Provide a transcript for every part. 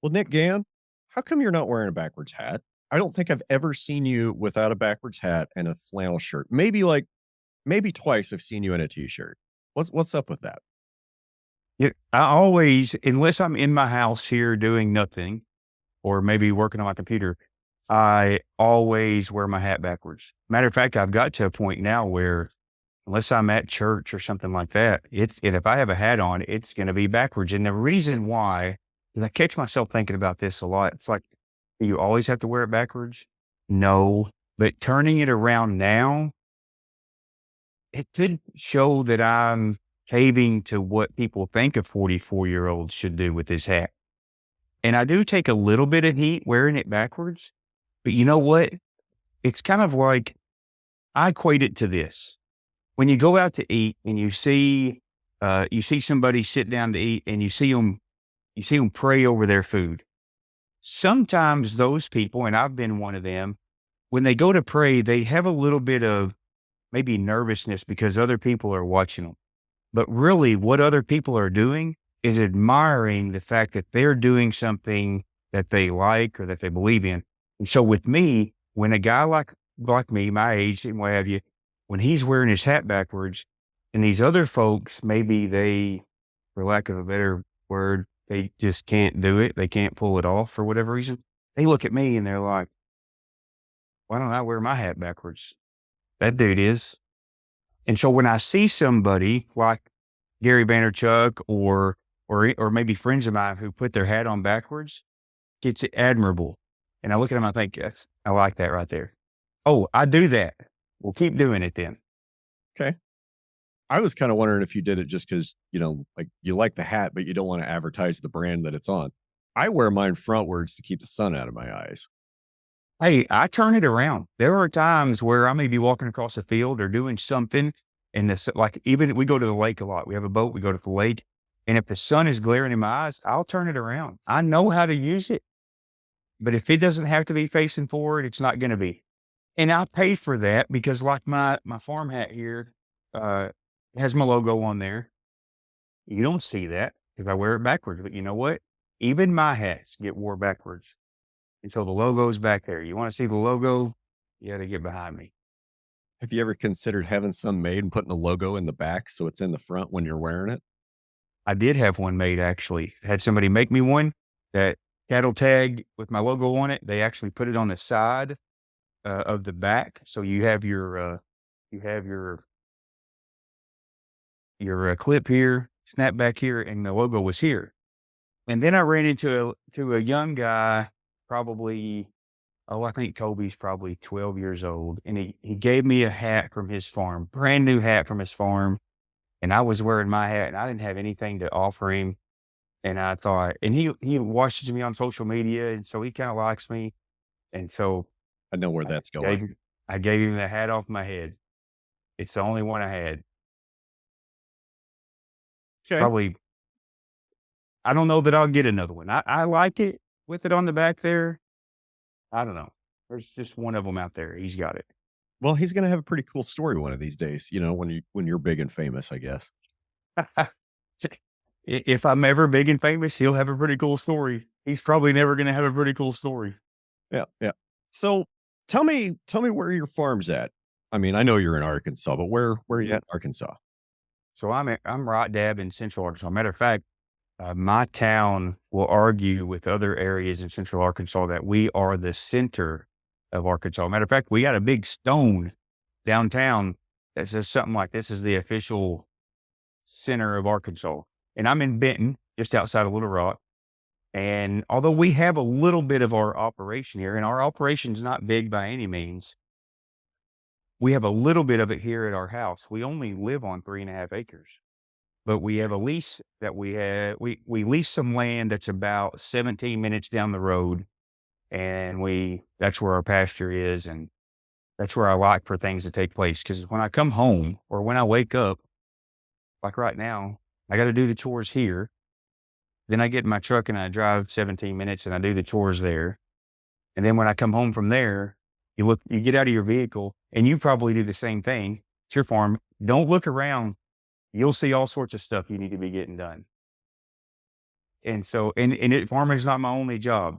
Well, Nick Gann, how come you're not wearing a backwards hat? I don't think I've ever seen you without a backwards hat and a flannel shirt. Maybe twice I've seen you in a t-shirt. What's up with that? Yeah, I always, unless I'm in my house here doing nothing or maybe working on my computer, I always wear my hat backwards. Matter of fact, I've got to a point now where unless I'm at church or something like that, and if I have a hat on, it's going to be backwards. And the reason why, and I catch myself thinking about this a lot. It's like, do you always have to wear it backwards? No, but turning it around now, it could show that I'm caving to what people think a 44-year-old should do with his hat. And I do take a little bit of heat wearing it backwards, but you know what? It's kind of like I equate it to this. When you go out to eat and you see somebody sit down to eat and you see them pray over their food. Sometimes those people, and I've been one of them, when they go to pray, they have a little bit of maybe nervousness because other people are watching them. But really, what other people are doing is admiring the fact that they're doing something that they like or that they believe in. And so with me, when a guy like me, my age and what have you, when he's wearing his hat backwards, and these other folks, maybe they, for lack of a better word, they just can't do it. They can't pull it off for whatever reason. They look at me and they're like, why don't I wear my hat backwards? That dude is. And so when I see somebody like Gary Vaynerchuk or maybe friends of mine who put their hat on backwards, it's admirable. And I look at them, I think, I like that right there. Oh, I do that. Well, keep doing it then. Okay. I was kind of wondering if you did it just because, like you like the hat, but you don't want to advertise the brand that it's on. I wear mine frontwards to keep the sun out of my eyes. Hey, I turn it around. There are times where I may be walking across a field or doing something, and this, like, even we go to the lake a lot. We have a boat, we go to the lake. And if the sun is glaring in my eyes, I'll turn it around. I know how to use it. But if it doesn't have to be facing forward, it's not going to be. And I pay for that because like my farm hat here, uh, has my logo on there. You don't see that because I wear it backwards, but you know what? Even my hats get wore backwards until the logo's back there. You want to see the logo? You got to get behind me. Have you ever considered having some made and putting the logo in the back so it's in the front when you're wearing it? I did have one made actually. Had somebody make me one that cattle tag with my logo on it. They actually put it on the side of the back. So you have your clip here, snap back here, and the logo was here. And then I ran to a young guy, probably, I think Kobe's probably 12 years old. And he gave me a hat from his farm, brand new hat from his farm. And I was wearing my hat and I didn't have anything to offer him. And I thought, and he watches me on social media. And so he kind of likes me. And so I know where I that's going. gave him, I gave him the hat off my head. It's the only one I had. Okay. Probably, I don't know that I'll get another one. I like it with it on the back there. I don't know. There's just one of them out there. He's got it. Well, he's gonna have a pretty cool story one of these days, when you're big and famous, I guess. If I'm ever big and famous, he'll have a pretty cool story. He's probably never going to have a pretty cool story. Yeah, yeah. So tell me where your farm's at. I mean, I know you're in Arkansas, but where are you at in Arkansas? So I'm right dab in Central Arkansas. Matter of fact, my town will argue with other areas in Central Arkansas that we are the center of Arkansas. Matter of fact, we got a big stone downtown that says something like this is the official center of Arkansas. And I'm in Benton, just outside of Little Rock. And although we have a little bit of our operation here, and our operation's not big by any means, we have a little bit of it here at our house. We only live on 3.5 acres, but we have a lease that we lease some land that's about 17 minutes down the road. And that's where our pasture is. And that's where I like for things to take place. Cause when I come home or when I wake up, like right now, I got to do the chores here. Then I get in my truck and I drive 17 minutes and I do the chores there. And then when I come home from there, you get out of your vehicle and you probably do the same thing. It's your farm. Don't look around. You'll see all sorts of stuff you need to be getting done. And so, farming is not my only job.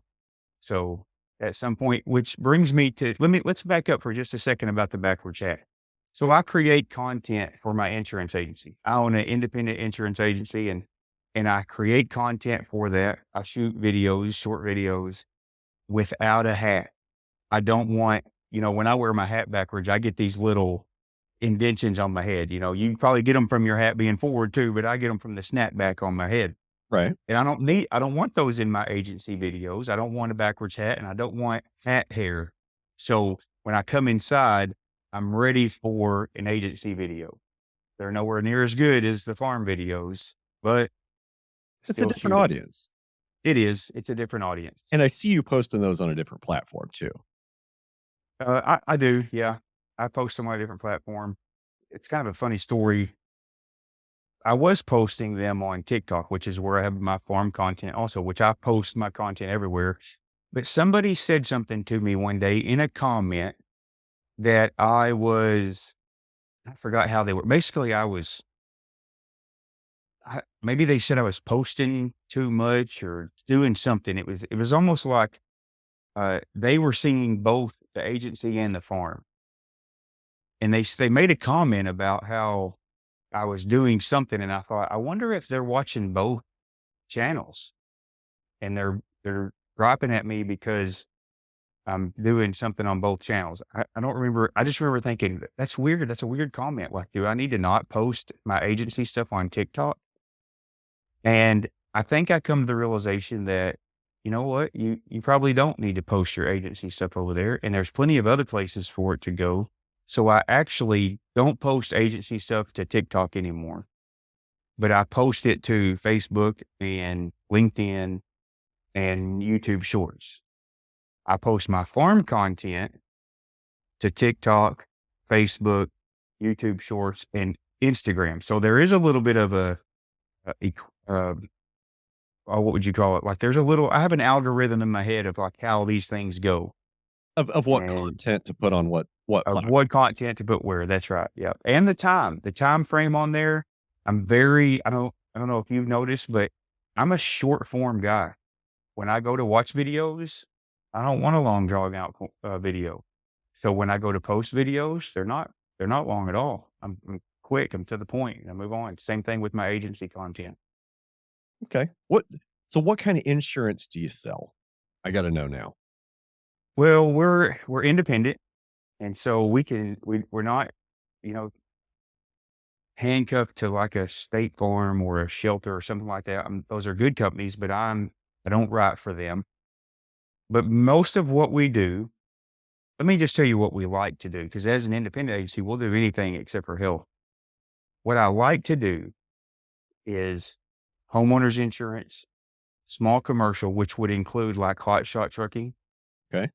So at some point, which brings me to, let's back up for just a second about the backward chat. So I create content for my insurance agency. I own an independent insurance agency, and I create content for that. I shoot videos, short videos without a hat. I don't want, when I wear my hat backwards, I get these little indentions on my head. You probably get them from your hat being forward too, but I get them from the snapback on my head. Right. And I don't want those in my agency videos. I don't want a backwards hat, and I don't want hat hair. So when I come inside, I'm ready for an agency video. They're nowhere near as good as the farm videos, but It's a still different shoot them. audience. It is. It's a different audience. And I see you posting those on a different platform too. I do. Yeah. I post on my different platform. It's kind of a funny story. I was posting them on TikTok, which is where I have my farm content also, which I post my content everywhere. But somebody said something to me one day in a comment that I forgot how they were. Basically, maybe they said I was posting too much or doing something. It was almost like they were seeing both the agency and the farm. And they made a comment about how I was doing something, and I thought, I wonder if they're watching both channels and they're griping at me because I'm doing something on both channels. I don't remember. I just remember thinking, that's weird. That's a weird comment. Like, do I need to not post my agency stuff on TikTok? And I think I come to the realization that, you know what, you probably don't need to post your agency stuff over there, and there's plenty of other places for it to go. So I actually don't post agency stuff to TikTok anymore, but I post it to Facebook and LinkedIn and YouTube Shorts. I post my farm content to TikTok, Facebook, YouTube Shorts, and Instagram. So there is a little bit of what would you call it? Like I have an algorithm in my head of like how these things go Of what and content to put on what of platform. what content to put where. That's right. Yeah. And the time frame on there. I don't know if you've noticed, but I'm a short form guy. When I go to watch videos, I don't want a long drawn out video. So when I go to post videos, they're not long at all. I'm quick. I'm to the point. I move on. Same thing with my agency content. Okay. What kind of insurance do you sell? I gotta know now. Well, we're independent, and so we're not, you know, handcuffed to like a State Farm or a Shelter or something like that. Those are good companies, but I don't write for them. But most of what we do, let me just tell you what we like to do, because as an independent agency, we'll do anything except for health. What I like to do is homeowners insurance, small commercial, which would include like hot shot trucking, Okay.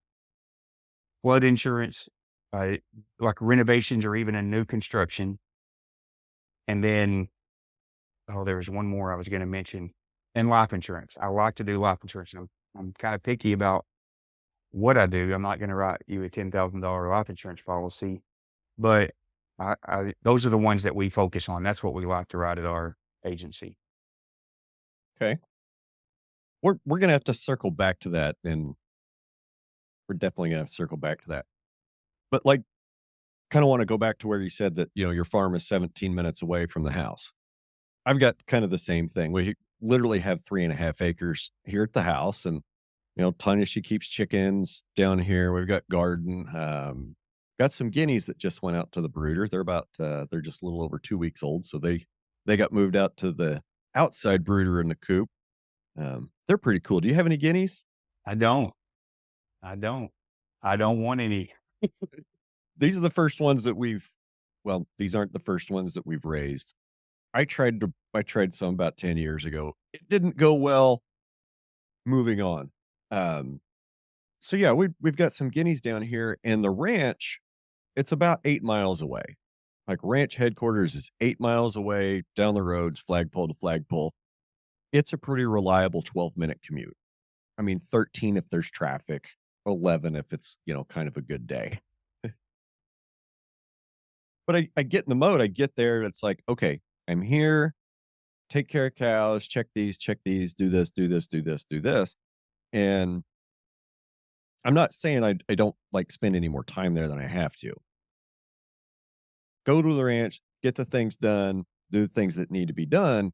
flood insurance, uh, like renovations or even a new construction. And then, oh, there was one more I was going to mention, and life insurance. I like to do life insurance. I'm kind of picky about what I do. I'm not going to write you a $10,000 life insurance policy, but those are the ones that we focus on. That's what we like to write at our agency. Okay. We're gonna have to circle back to that, and we're definitely gonna have to circle back to that. But like, kind of want to go back to where you said that your farm is 17 minutes away from the house. I've got kind of the same thing. We literally have 3.5 acres here at the house, and Tanya, she keeps chickens down here. We've got garden. Got some guineas that just went out to the brooder. They're just a little over 2 weeks old, so they got moved out to the outside brooder in the coop. They're pretty cool. Do you have any guineas? I don't. I don't. I don't want any. These are the first ones that these aren't the first ones that we've raised. I tried some about 10 years ago. It didn't go well. Moving on. Um, so yeah, we've got some guineas down here, and the ranch, it's about 8 miles away. Like, ranch headquarters is 8 miles away, down the roads, flagpole to flagpole. It's a pretty reliable 12-minute commute. I mean, 13 if there's traffic, 11 if it's, kind of a good day. But I get in the mode, I get there, and it's like, okay, I'm here. take care of cows, check these, do this, do this, do this, do this. And I'm not saying I don't like spend any more time there than I have to. Go to the ranch, get the things done, do the things that need to be done.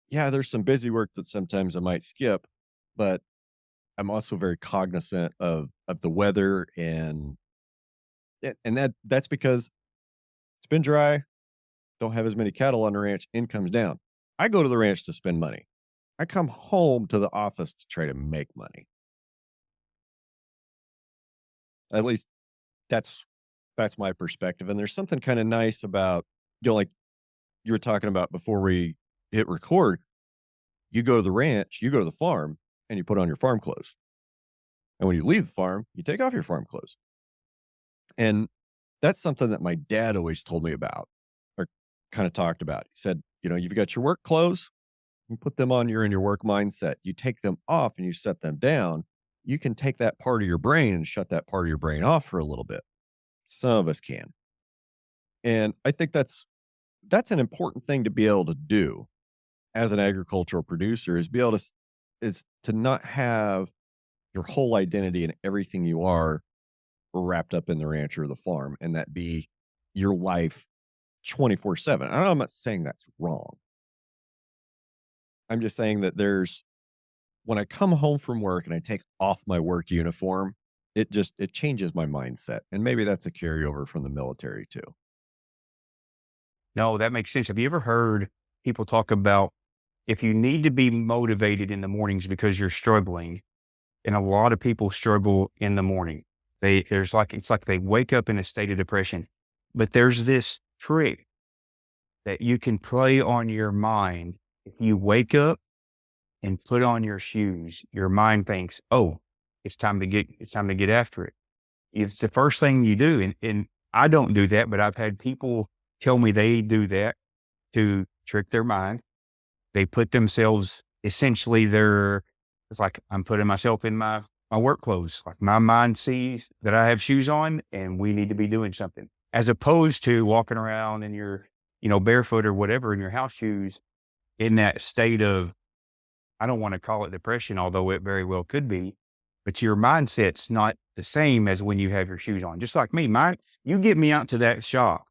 Yeah, there's some busy work that sometimes I might skip, but I'm also very cognizant of the weather and that's because it's been dry, don't have as many cattle on the ranch, income's down. I go to the ranch to spend money. I come home to the office to try to make money. At least that's that's my perspective. And there's something kind of nice about, like you were talking about before we hit record. You go to the ranch, you go to the farm, and you put on your farm clothes. And when you leave the farm, you take off your farm clothes. And that's something that my dad always told me about or kind of talked about. He said, you've got your work clothes, you put them on, you're in your work mindset. You take them off and you set them down. You can take that part of your brain and shut that part of your brain off for a little bit. Some of us can. And I think that's an important thing to be able to do as an agricultural producer is be able to is to not have your whole identity and everything you are wrapped up in the ranch or the farm and that be your life 24/7. I'm not saying that's wrong. I'm just saying that there's when I come home from work and I take off my work uniform, it changes my mindset. And maybe that's a carryover from the military too. No, that makes sense. Have you ever heard people talk about if you need to be motivated in the mornings because you're struggling, and a lot of people struggle in the morning. It's like they wake up in a state of depression. But there's this trick that you can play on your mind. If you wake up and put on your shoes, your mind thinks, "Oh, it's time to get after it." It's the first thing you do. And I don't do that, but I've had people tell me they do that to trick their mind. They put themselves essentially it's like I'm putting myself in my work clothes. Like my mind sees that I have shoes on and we need to be doing something. As opposed to walking around in your, barefoot or whatever in your house shoes in that state of, I don't want to call it depression, although it very well could be, but your mindset's not the same as when you have your shoes on. Just like me, you get me out to that shop.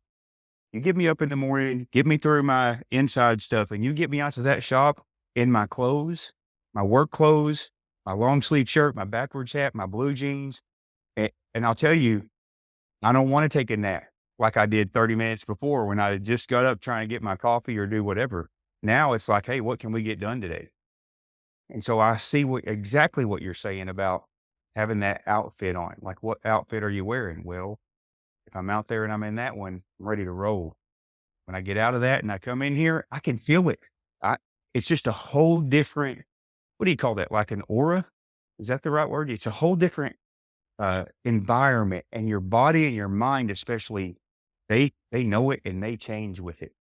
You get me up in the morning, get me through my inside stuff, and you get me out to that shop in my clothes, my work clothes, my long sleeve shirt, my backwards hat, my blue jeans. And I'll tell you, I don't want to take a nap like I did 30 minutes before when I had just got up trying to get my coffee or do whatever. Now it's like, hey, what can we get done today? And so I see exactly what you're saying about having that outfit on. Like, what outfit are you wearing? Well, if I'm out there and I'm in that one, I'm ready to roll. When I get out of that and I come in here, I can feel it. I It's just a whole different, what do you call that? Like an aura? Is that the right word? It's a whole different environment, and your body and your mind, especially, they know it and they change with it.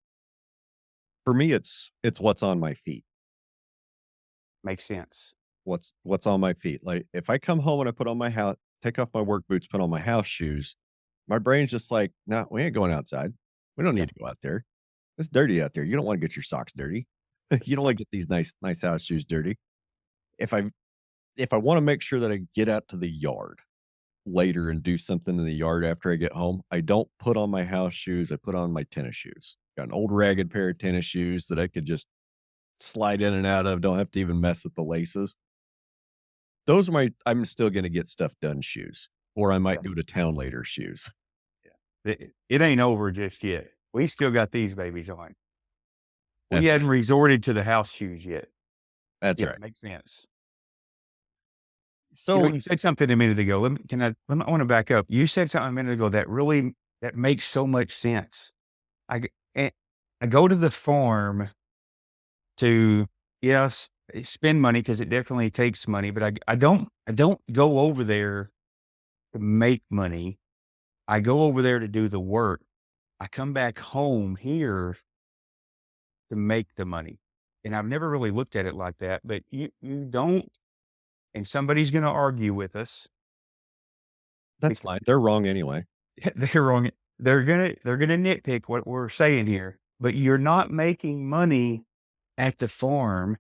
For me, it's what's on my feet. Makes sense. What's on my feet. Like if I come home and I put on my house, take off my work boots, put on my house shoes, my brain's just like, nah, we ain't going outside. We don't Yeah. need to go out there. It's dirty out there. You don't want to get your socks dirty. You don't want to get these nice house shoes dirty. If I if I want to make sure that I get out to the yard later and do something in the yard after I get home, I don't put on my house shoes. I put on my tennis shoes. Got an old ragged pair of tennis shoes that I could just slide in and out of. Don't have to even mess with the laces. Those are my I'm still gonna get stuff done shoes, or I might Yeah. go to town later shoes. It ain't over just yet. We still got these babies on. We That's hadn't resorted to the house shoes yet. that's Yeah, right. makes sense. So You said something a minute ago. I want to back up. You said something a minute ago that makes so much sense. I, g- eh, I go to the farm to, yes, spend money because it definitely takes money, but I don't go over there to make money. I go over there to do the work. I come back home here to make the money. And I've never really looked at it like that, but you don't, and somebody's going to argue with us that's because fine. They're wrong anyway. they're wrong. They're going to nitpick what we're saying here, but you're not making money at the farm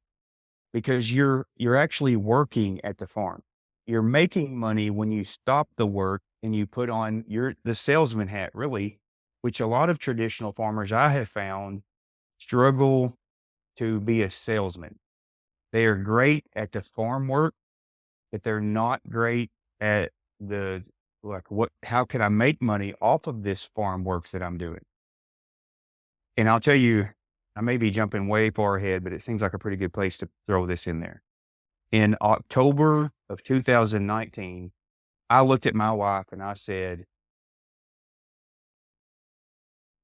because you're actually working at the farm. You're making money when you stop the work and you put on the salesman hat, really, which a lot of traditional farmers I have found struggle to be a salesman. They are great at the farm work, but they're not great at the like what how can I make money off of this farm work that I'm doing? And I'll tell you, I may be jumping way far ahead, but it seems like a pretty good place to throw this in there. In October of 2019, I looked at my wife and I said,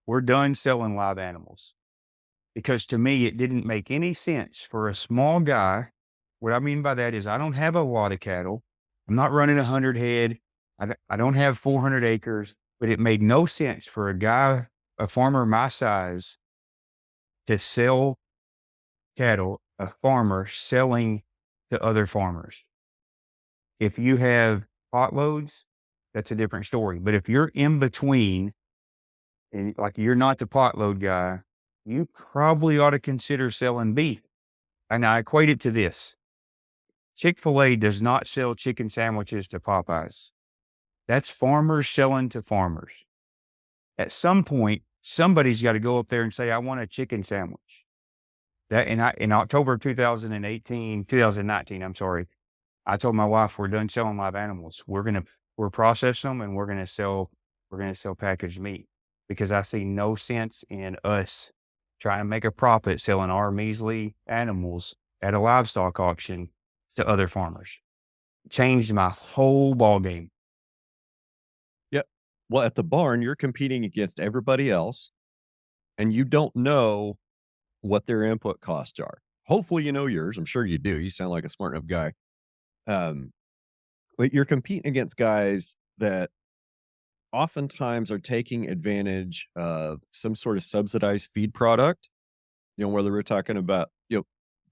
"We're done selling live animals." Because to me, it didn't make any sense for a small guy. What I mean by that is I don't have a lot of cattle. I'm not running 100 head. I don't have 400 acres, but it made no sense for a guy, a farmer my size, to sell cattle, a farmer selling to other farmers. If you have pot loads, that's a different story. But if you're in between and like you're not the pot load guy, you probably ought to consider selling beef. And I equate it to this. Chick-fil-A does not sell chicken sandwiches to Popeyes. That's farmers selling to farmers. At some point, somebody's got to go up there and say, I want a chicken sandwich. That in October of 2019, I'm sorry, I told my wife we're done selling live animals. We're process them and we're gonna sell packaged meat because I see no sense in us trying to make a profit selling our measly animals at a livestock auction to other farmers. Changed my whole ballgame. Yep. Well, at the barn, you're competing against everybody else, and you don't know what their input costs are. Hopefully, you know yours. I'm sure you do. You sound like a smart enough guy. Um, but you're competing against guys that oftentimes are taking advantage of some sort of subsidized feed product, whether we're talking about,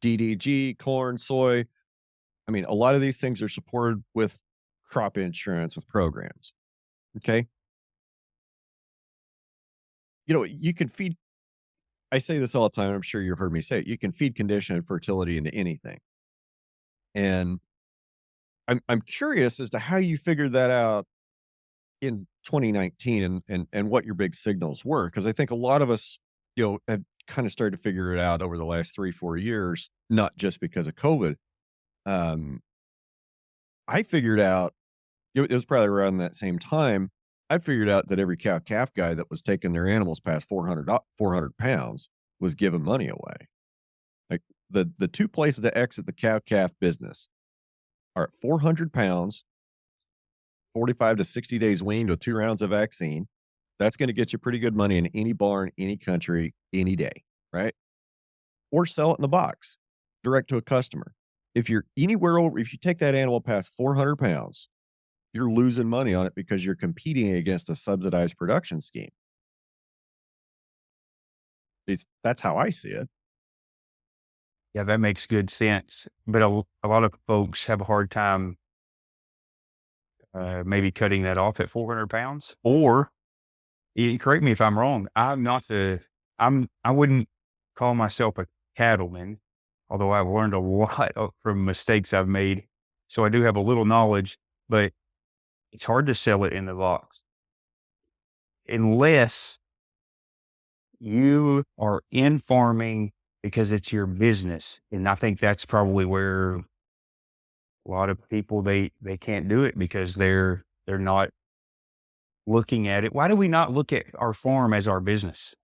DDG, corn, soy. I mean, a lot of these things are supported with crop insurance with programs. Okay. You can feed, I say this all the time. I'm sure you've heard me say it. You can feed condition and fertility into anything. And I'm curious as to how you figured that out in 2019 and what your big signals were. Cause I think a lot of us, have kind of started to figure it out over the last 3, 4 years, not just because of COVID. Um, I figured out it was probably around that same time. I figured out that every cow calf guy that was taking their animals past 400 pounds was giving money away. Like the two places to exit the cow calf business are at 400 pounds, 45 to 60 days weaned with 2 rounds of vaccine. That's going to get you pretty good money in any barn, any country, any day, right? Or sell it in the box direct to a customer. If you're anywhere over, if you take that animal past 400 pounds, you're losing money on it because you're competing against a subsidized production scheme. That's how I see it. Yeah, that makes good sense. But a lot of folks have a hard time maybe cutting that off at 400 pounds. Or correct me if I'm wrong. I wouldn't call myself a cattleman, although I've learned a lot from mistakes I've made. So I do have a little knowledge, but it's hard to sell it in the box unless you are in farming because it's your business. And I think that's probably where a lot of people, they can't do it because they're not looking at it. Why do we not look at our farm as our business?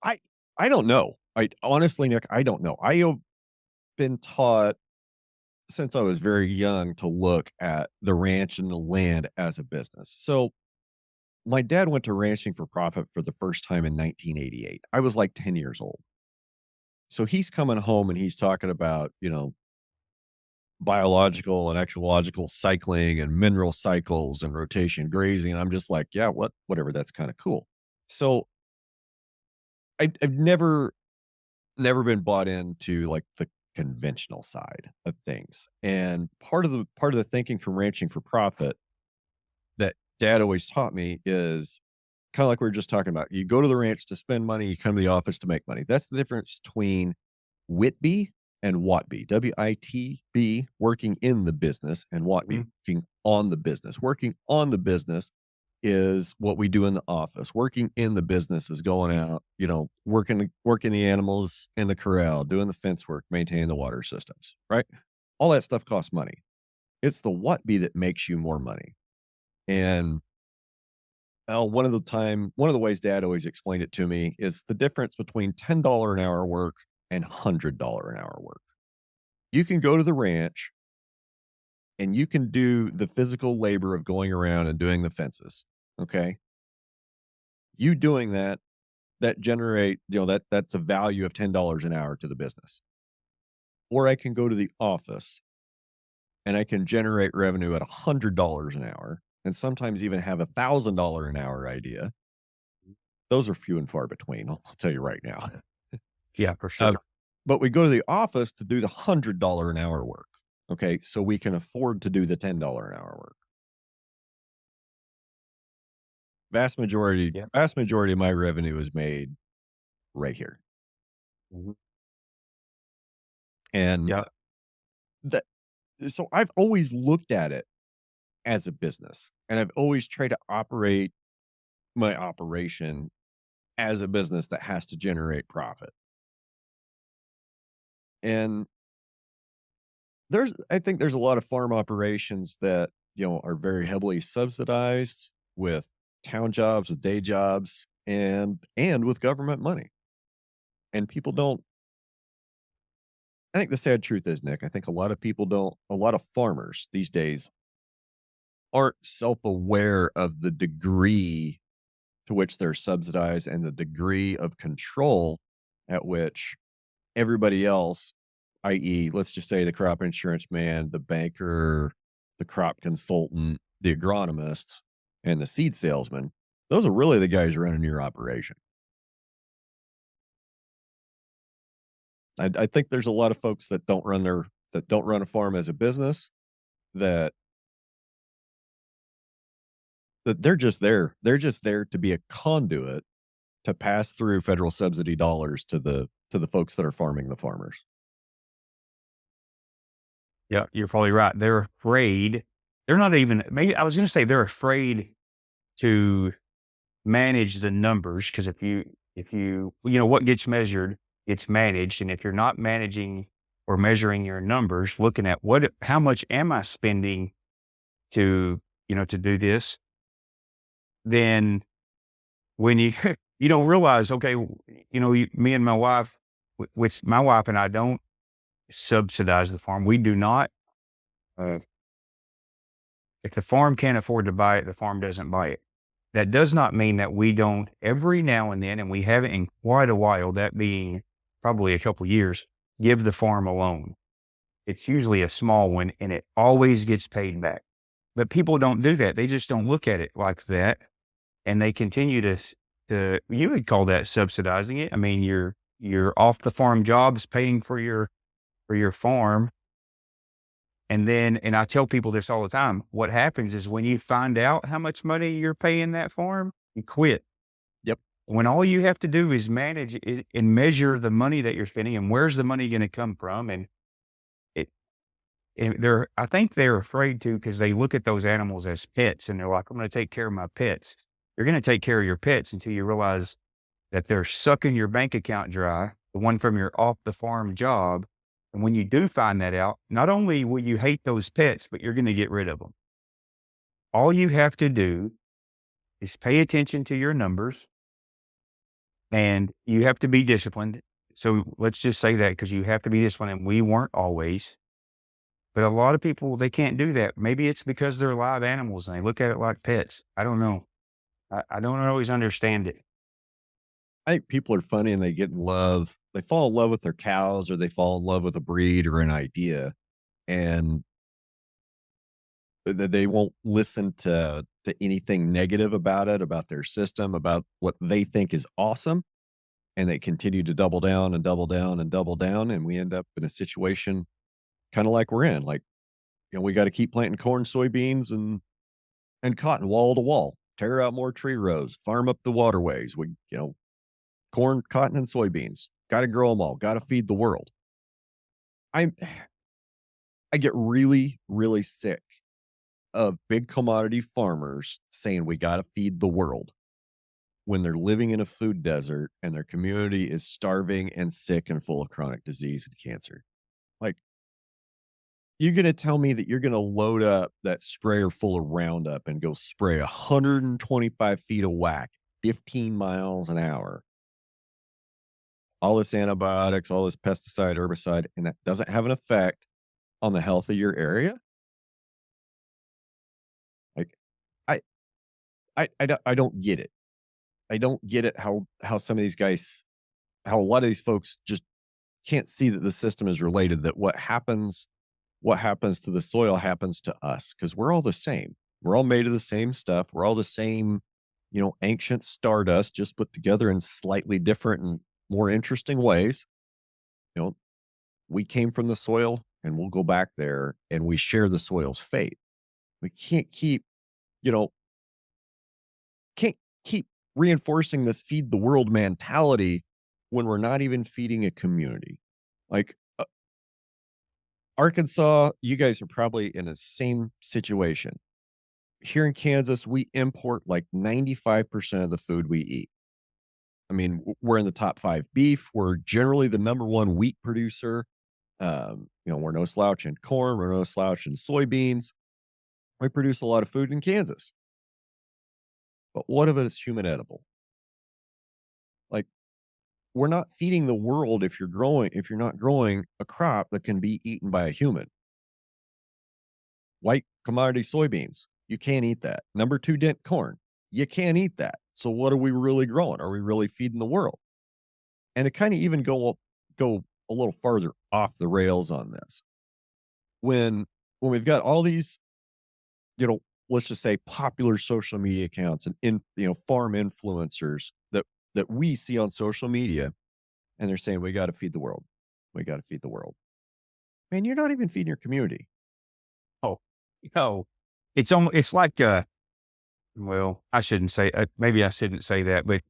I I don't know. I honestly, Nick, I don't know. I have been taught since I was very young to look at the ranch and the land as a business. So my dad went to ranching for profit for the first time in 1988. I was like 10 years old. So he's coming home and he's talking about, biological and ecological cycling and mineral cycles and rotation grazing. And I'm just like, yeah, whatever. That's kind of cool. So I've never been bought into like the conventional side of things. And part of the thinking from ranching for profit that dad always taught me is kind of like we were just talking about. You go to the ranch to spend money, you come to the office to make money. That's the difference between Whitby and Watby. WITB, working in the business, and Watby, Mhm. working on the business. Working on the business is what we do in the office. Working in the business is going out, working the animals in the corral, doing the fence work, maintaining the water systems, right? All that stuff costs money. It's the Watby that makes you more money. And one of the ways dad always explained it to me is the difference between $10 an hour work and $100 an hour work. You can go to the ranch and you can do the physical labor of going around and doing the fences. Okay. You doing that, that's a value of $10 an hour to the business. Or I can go to the office and I can generate revenue at $100 an hour and sometimes even have $1,000 an hour idea. Those are few and far between. I'll tell you right now. Yeah, for Uh, sure. but we go to the office to do the $100 an hour work. Okay. So we can afford to do the $10 an hour work. Vast majority Yeah. vast majority of my revenue is made right here. Mhm. And Yeah. that so I've always looked at it as a business, and I've always tried to operate my operation as a business that has to generate profit. And I think there's a lot of farm operations that, are very heavily subsidized with town jobs, with day jobs, and with government money. And people don't I think the sad truth is, Nick, I think a lot of farmers these days aren't self-aware of the degree to which they're subsidized and the degree of control at which everybody else, i.e., let's just say the crop insurance man, the banker, the crop consultant, the agronomist, and the seed salesman, those are really the guys running your operation. I think there's a lot of folks that don't run a farm as a business that they're just there. They're just there to be a conduit to pass through federal subsidy dollars to the folks that are farming the farmers. Yeah, you're probably right. They're afraid. They're not even maybe I was gonna say they're afraid to manage the numbers because if what gets measured gets managed, and if you're not managing or measuring your numbers, looking at how much am I spending to, to do this, then when you you don't realize, okay, me and my wife, which my wife and I don't subsidize the farm. We do not. Uh, if the farm can't afford to buy it, the farm doesn't buy it. That does not mean that we don't every now and then, and we haven't in quite a while, that being probably a couple years, give the farm a loan. It's usually a small one and it always gets paid back. But people don't do that. They just don't look at it like that. And they continue you would call that subsidizing it. I mean, you're off the farm jobs paying for your farm. And I tell people this all the time. What happens is when you find out how much money you're paying that farm, you quit. Yep. When all you have to do is manage it and measure the money that you're spending and where's the money going to come from. It, I think they're afraid to because they look at those animals as pets and they're like, I'm going to take care of my pets. You're going to take care of your pets until you realize that they're sucking your bank account dry, the one from your off the farm job. And when you do find that out, not only will you hate those pets, but you're going to get rid of them. All you have to do is pay attention to your numbers and you have to be disciplined. So let's just say that because you have to be disciplined and we weren't always, but a lot of people, they can't do that. Maybe it's because they're live animals and they look at it like pets. I don't know. I don't always understand it. I think people are funny and they get in love. They fall in love with their cows or they fall in love with a breed or an idea, and they won't listen to anything negative about it, about their system, about what they think is awesome, and they continue to double down and double down and double down, and we end up in a situation kinda like we're in, like, we gotta keep planting corn, soybeans, and cotton wall to wall. tear out more tree rows, farm up the waterways. Corn, cotton, and soybeans. Got to grow them all. Got to feed the world. I'm I get really, really sick of big commodity farmers saying we got to feed the world when they're living in a food desert and their community is starving and sick and full of chronic disease and cancer. Like, you're going to tell me that you're going to load up that sprayer full of Roundup and go spray 125 feet of whack, 15 miles an hour, all this antibiotics, all this pesticide, herbicide, and that doesn't have an effect on the health of your area? Like, I, I don't get it. I don't get it how some of these guys, how a lot of these folks just can't see that the system is related, that what happens to the soil happens to us because we're all the same. We're all made of the same stuff. We're all the same, ancient stardust, just put together in slightly different and more interesting ways. You know, we came from the soil and we'll go back there and we share the soil's fate. We you know, can't keep reinforcing this feed the world mentality when we're not even feeding a community. Like, Arkansas, you guys are probably in the same situation. Here in Kansas, we import like 95% of the food we eat. I mean, we're in the top 5 beef. We're generally the number 1 wheat producer. We're no slouch in corn. We're no slouch in soybeans. We produce a lot of food in Kansas, but what of it is human edible? Like, we're not feeding the world if you're not growing a crop that can be eaten by a human. White commodity soybeans, you can't eat that. Number 2 dent corn, you can't eat that. So what are we really growing? Are we really feeding the world? And to kind of even go a little farther off the rails on this, when when we've got all these, you know, let's just say popular social media accounts and farm influencers that we see on social media, and they're saying we got to feed the world, we got to feed the world. Man, you're not even feeding your community. Oh, no. It's like, well, I shouldn't say, maybe I shouldn't say that, but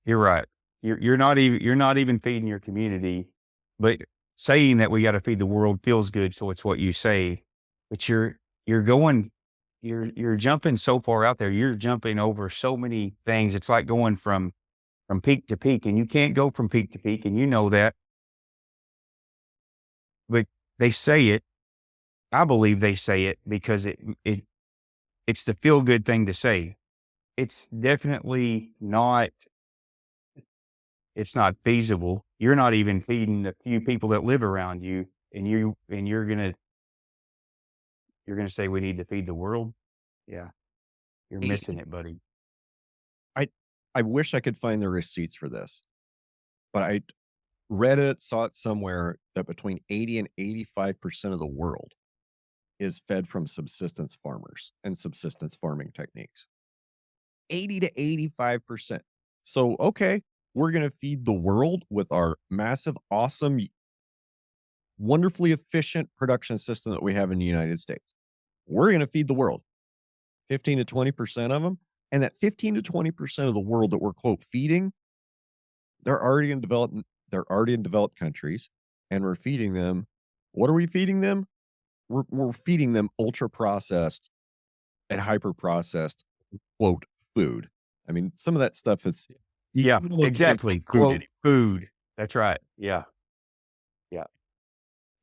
you're right. You're not even feeding your community, but saying that we gotta feed the world feels good, so it's what you say. But you're going you're jumping so far out there. You're jumping over so many things. It's like going from peak to peak, and you can't go from peak to peak, and you know that, but they say it. I believe they say it because it's the feel good thing to say. It's definitely not It's not feasible. You're not even feeding the few people that live around you, and you're gonna say we need to feed the world? Yeah, you're missing it, buddy. I I wish I could find the receipts for this, but I read it, saw it somewhere that between 80 and 85% of the world is fed from subsistence farmers and subsistence farming techniques. 80 to 85%. So, okay, we're going to feed the world with our massive, awesome, wonderfully efficient production system that we have in the United States. We're going to feed the world, 15 to 20% of them. And that 15 to 20% of the world that we're quote feeding, they're already in development, they're already in developed countries, and we're feeding them. What are we feeding them? We're feeding them ultra processed and hyper processed quote food. I mean, some of that stuff it's you Yeah, can almost get into exactly, food quote, "food." That's right. Yeah, yeah.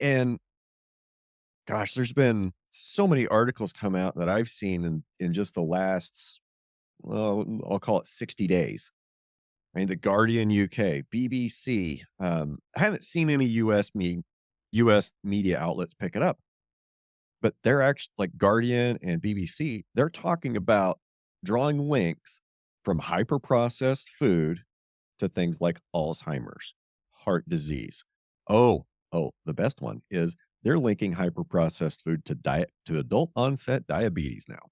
and gosh, there's been so many articles come out that I've seen in just the last, well, I'll call it 60 days. I mean, The Guardian UK, BBC. I haven't seen any US media outlets pick it up, but they're actually like Guardian and BBC. They're talking about drawing links from hyper processed food to things like Alzheimer's, heart disease. The best one is they're linking hyper processed food to adult onset diabetes now.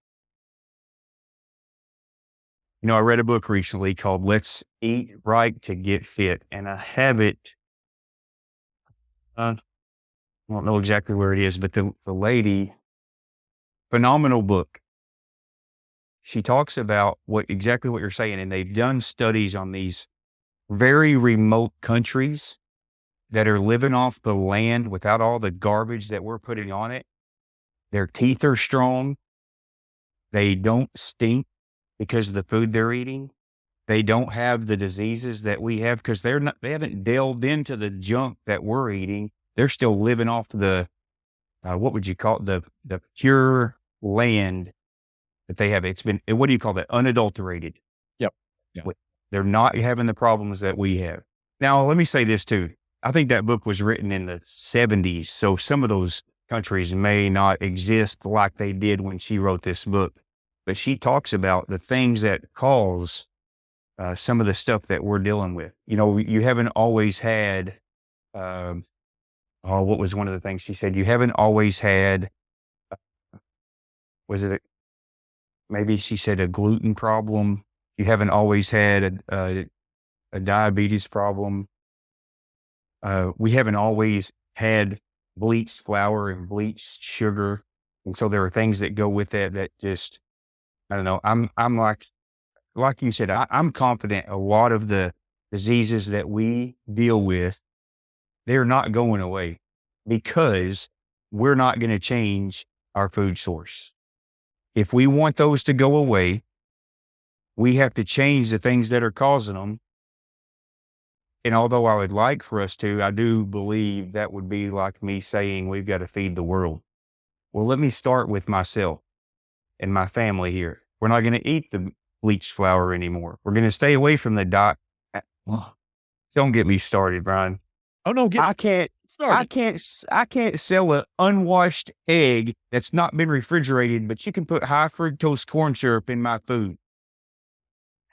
I read a book recently called "Let's Eat Right to Get Fit," and I have it, I don't know exactly where it is, but the lady phenomenal book. she talks about exactly what you're saying, and they've done studies on these very remote countries that are living off the land without all the garbage that we're putting on it. Their teeth are strong. They don't stink because of the food they're eating. They don't have the diseases that we have because they haven't delved into the junk that we're eating. They're still living off the, what would you call it? The pure land that they have. It's been, what do you call that? Unadulterated. Yep. Yeah. They're not having the problems that we have. Now, let me say this too. I think that book was written in the 70s. So some of those countries may not exist like they did when she wrote this book. But she talks about the things that cause some of the stuff that we're dealing with. You know, you haven't always had, um, oh, what was one of the things she said? You haven't always had, was it, maybe she said a gluten problem. You haven't always had a diabetes problem. We haven't always had bleached flour and bleached sugar. And so there are things that go with that that just, I don't know. I'm like you said, I'm confident a lot of the diseases that we deal with, they're not going away because we're not going to change our food source. If we want those to go away, we have to change the things that are causing them. And although I would like for us to, I do believe that would be like me saying we've got to feed the world. Well, let me start with myself and my family here. We're not going to eat the bleached flour anymore. We're going to stay away from the dot. Well, don't get me started, Brian. Oh no, get I can't, started. I can't sell an unwashed egg that's not been refrigerated, but you can put high fructose corn syrup in my food.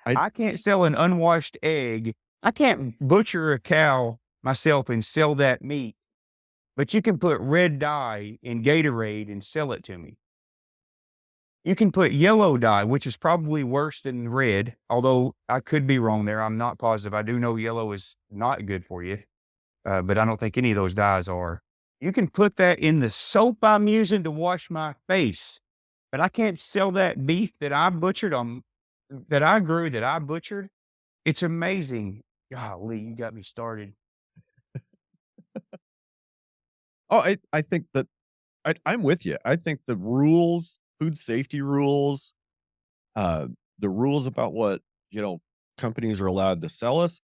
I I can't sell an unwashed egg. I can't butcher a cow myself and sell that meat, but you can put red dye in Gatorade and sell it to me. You can put yellow dye, which is probably worse than red, although I could be wrong there. I'm not positive. I do know yellow is not good for you, but I don't think any of those dyes are. You can put that in the soap I'm using to wash my face, but I can't sell that beef that I butchered on, that I grew, that I butchered. It's amazing. Golly, you got me started. I think that I'm with you. I think the rules, food safety rules, uh, the rules about what, you know, companies are allowed to sell us,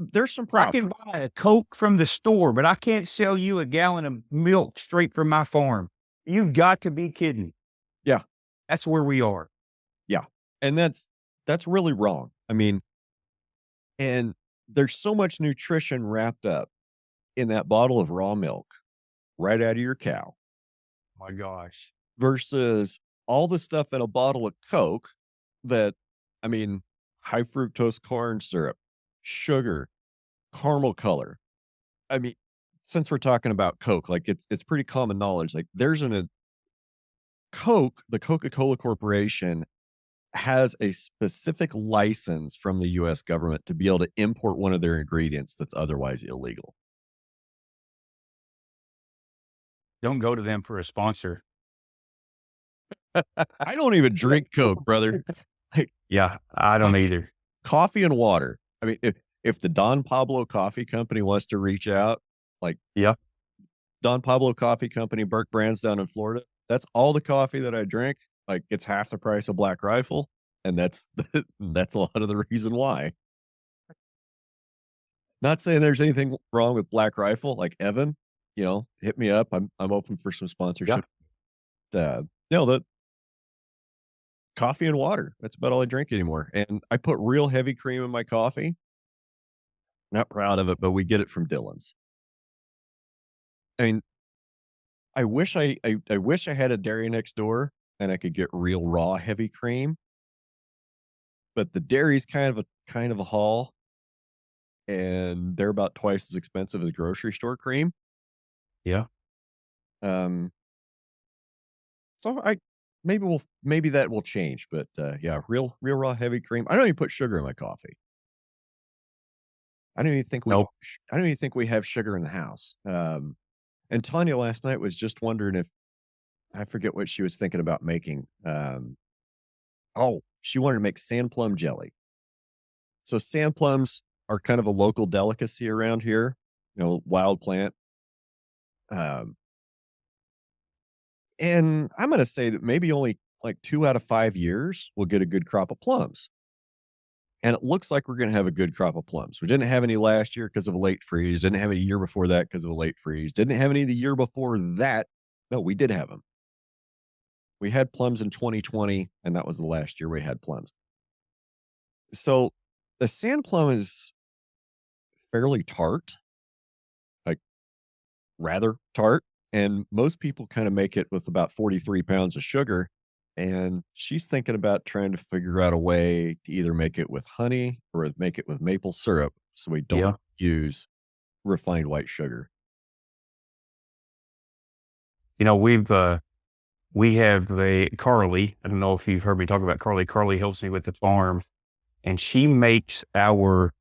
there's some I problems. can buy a Coke from the store, but I can't sell you a gallon of milk straight from my farm. You've got to be kidding. Yeah, That's where we are. yeah, and that's really wrong. I mean, and there's so much nutrition wrapped up in that bottle of raw milk right out of your cow My gosh. versus all the stuff in a bottle of Coke that, I mean, high fructose corn syrup, sugar, caramel color. I mean, since we're talking about Coke, like it's pretty common knowledge. Like there's a Coke, the Coca-Cola Corporation has a specific license from the US government to be able to import one of their ingredients that's otherwise illegal. Don't go to them for a sponsor. I don't even drink Coke, brother. Like Yeah, I don't either. coffee and water. I mean, if the Don Pablo Coffee Company wants to reach out, like Yeah. Don Pablo Coffee Company, Burke Brands down in Florida, that's all the coffee that I drink. Like it's half the price of Black Rifle, and that's that's a lot of the reason why. Not saying there's anything wrong with Black Rifle, like Evan, you know, hit me up. I'm open for some Yeah. sponsorship. No, the coffee and water. That's about all I drink anymore. And I put real heavy cream in my coffee. Not proud of it, but we get it from Dylan's. I mean, I wish I had a dairy next door and I could get real raw heavy cream, but the dairy's kind of a haul and they're about twice as expensive as grocery store cream. Yeah. Um, so maybe that will change, but yeah, real raw heavy cream. I don't even put sugar in my coffee. Nope. I don't even think we have sugar in the house. And Tanya last night was just wondering if I forget what she was thinking about making. Oh, she wanted to make sand plum jelly. So sand plums are kind of a local delicacy around here, wild plant. Um, and I'm going to say that maybe only like 2 out of 5 years we'll get a good crop of plums. And it looks like we're going to have a good crop of plums. We didn't have any last year because of a late freeze. Didn't have any year before that because of a late freeze. Didn't have any the year before that. No, we did have them. We had plums in 2020, and that was the last year we had plums. So the sand plum is fairly tart, like rather tart. And most people kind of make it with about 43 pounds of sugar. And she's thinking about trying to figure out a way to either make it with honey or make it with maple syrup so we don't Yeah. use refined white sugar. You know, we have a Carly. I don't know if you've heard me talk about Carly. Carly helps me with the farm, and she makes our,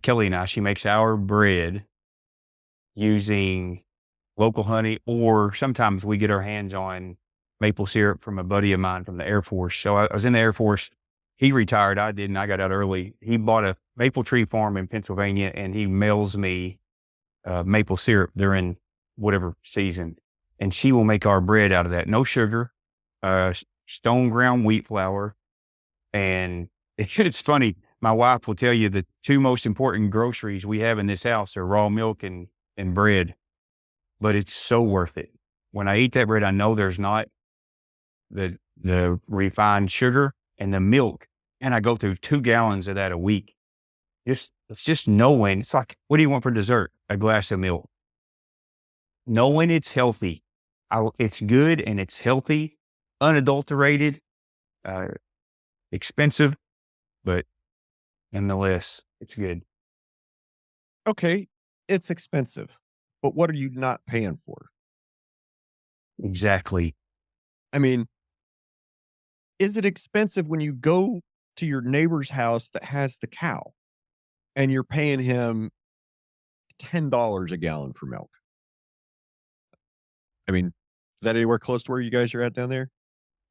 Kelly and I, she makes our bread using local honey, or sometimes we get our hands on maple syrup from a buddy of mine from the Air Force. So I was in the Air Force. He retired. I didn't. I got out early. He bought a maple tree farm in Pennsylvania, and he mails me maple syrup during whatever season. And she will make our bread out of that. No sugar, stone ground wheat flour. And it's funny. My wife will tell you the two most important groceries we have in this house are raw milk and bread, but it's so worth it. When I eat that bread, I know there's not the refined sugar and the milk. And I go through 2 gallons of that a week. It's just knowing. It's like, what do you want for dessert? A glass of milk. Knowing it's healthy. It's good and it's healthy, unadulterated, uh, expensive, but nonetheless, it's good. Okay, it's expensive, but what are you not paying for? Exactly. I mean, is it expensive when you go to your neighbor's house that has the cow and you're paying him $10 a gallon for milk? I mean, is that anywhere close to where you guys are at down there?